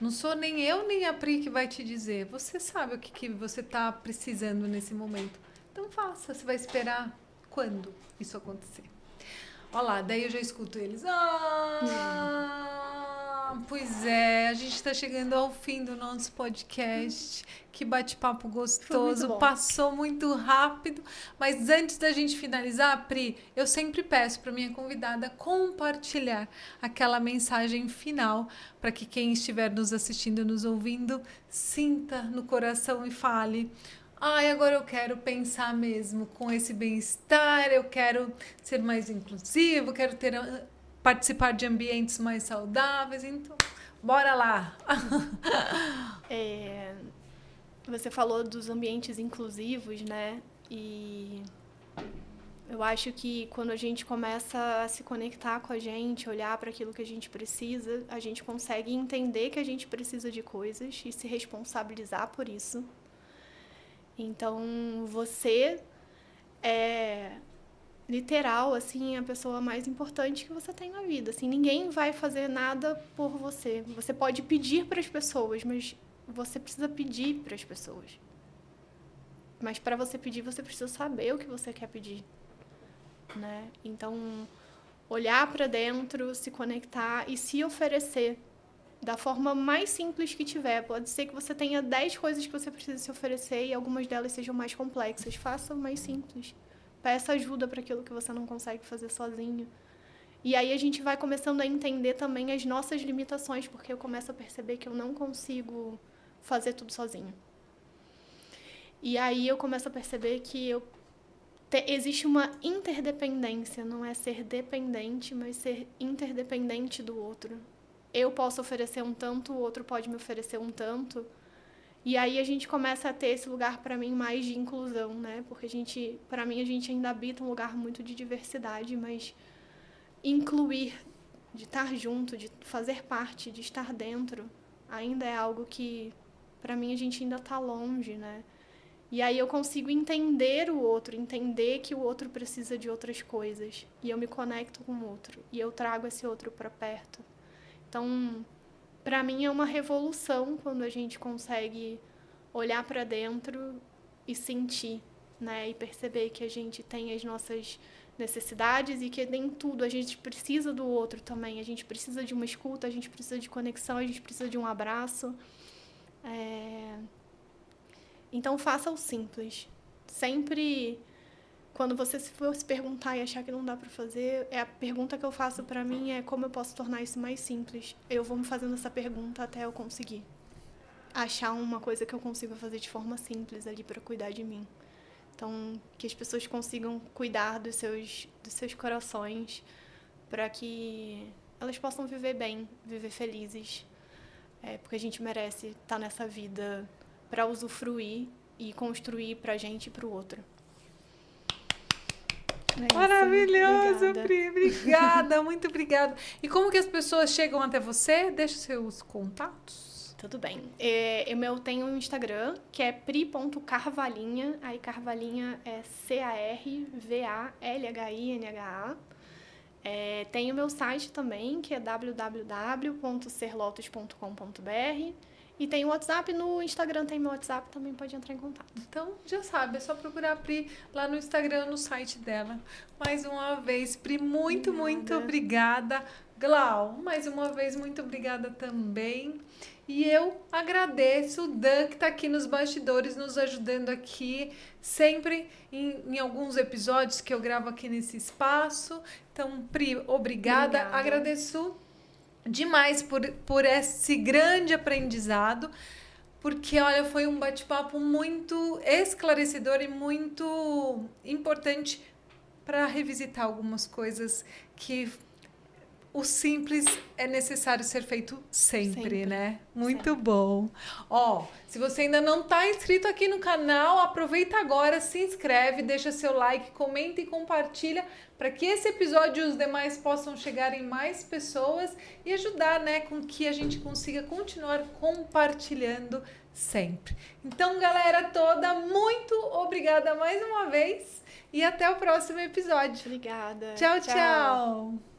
A: Não sou nem eu, nem a Pri que vai te dizer. Você sabe o que você tá precisando nesse momento. Então, faça. Você vai esperar quando isso acontecer? Olha lá, daí eu já escuto eles. Pois é, a gente está chegando ao fim do nosso podcast. Que bate-papo gostoso, passou muito rápido. Mas antes da gente finalizar, Pri, eu sempre peço para minha convidada compartilhar aquela mensagem final para que quem estiver nos assistindo, nos ouvindo, sinta no coração e fale: agora eu quero pensar mesmo com esse bem-estar, eu quero ser mais inclusivo, quero participar de ambientes mais saudáveis, então bora lá!
B: Você falou dos ambientes inclusivos, né? E Eu acho que quando a gente começa a se conectar com a gente, olhar para aquilo que a gente precisa, a gente consegue entender que a gente precisa de coisas e se responsabilizar por isso. Então, você é literal, assim, a pessoa mais importante que você tem na vida. Assim, ninguém vai fazer nada por você. Você pode pedir para as pessoas, mas você precisa pedir para as pessoas. Mas para você pedir, você precisa saber o que você quer pedir, né? Então, olhar para dentro, se conectar e se oferecer da forma mais simples que tiver. Pode ser que você tenha 10 coisas que você precisa se oferecer e algumas delas sejam mais complexas. Faça o mais simples. Peça ajuda para aquilo que você não consegue fazer sozinho. E aí a gente vai começando a entender também as nossas limitações, porque eu começo a perceber que eu não consigo fazer tudo sozinho. E aí eu começo a perceber que existe uma interdependência, não é ser dependente, mas ser interdependente do outro. Eu posso oferecer um tanto, o outro pode me oferecer um tanto. E aí a gente começa a ter esse lugar, para mim, mais de inclusão, né? Porque para mim, a gente ainda habita um lugar muito de diversidade, mas incluir, de estar junto, de fazer parte, de estar dentro, ainda é algo que, para mim, a gente ainda está longe, né? E aí eu consigo entender o outro, entender que o outro precisa de outras coisas. E eu me conecto com o outro. E eu trago esse outro para perto. Então, para mim é uma revolução quando a gente consegue olhar para dentro e sentir, né? E perceber que a gente tem as nossas necessidades e que nem tudo, a gente precisa do outro também. A gente precisa de uma escuta, a gente precisa de conexão, a gente precisa de um abraço. Então, faça o simples. Sempre, quando você for se perguntar e achar que não dá para fazer, a pergunta que eu faço para mim é como eu posso tornar isso mais simples. Eu vou me fazendo essa pergunta até eu conseguir achar uma coisa que eu consiga fazer de forma simples ali para cuidar de mim. Então, que as pessoas consigam cuidar dos seus corações para que elas possam viver bem, viver felizes. Porque a gente merece estar nessa vida para usufruir e construir pra gente e pro outro.
A: Maravilhoso,
B: Obrigada.
A: Pri. Obrigada, muito obrigada. E como que as pessoas chegam até você? Deixa os seus contatos.
B: Tudo bem. Eu tenho um Instagram, que é pri.carvalhinha. Aí Carvalhinha é CARVALHINHA. Tem o meu site também, que é www.serlotus.com.br. E tem o WhatsApp, no Instagram tem meu WhatsApp, também pode entrar em contato.
A: Então, já sabe, é só procurar a Pri lá no Instagram, no site dela. Mais uma vez, Pri, muito obrigada. Glau, mais uma vez, muito obrigada também. E eu agradeço o Dan, que está aqui nos bastidores, nos ajudando aqui, sempre em alguns episódios que eu gravo aqui nesse espaço. Então, Pri, obrigada. Agradeço demais por esse grande aprendizado, porque, olha, foi um bate-papo muito esclarecedor e muito importante para revisitar algumas coisas que o simples é necessário ser feito sempre, né? Muito bom. Ó, se você ainda não está inscrito aqui no canal, aproveita agora, se inscreve, deixa seu like, comenta e compartilha para que esse episódio e os demais possam chegar em mais pessoas e ajudar, né, com que a gente consiga continuar compartilhando sempre. Então, galera toda, muito obrigada mais uma vez e até o próximo episódio.
B: Obrigada.
A: Tchau, tchau.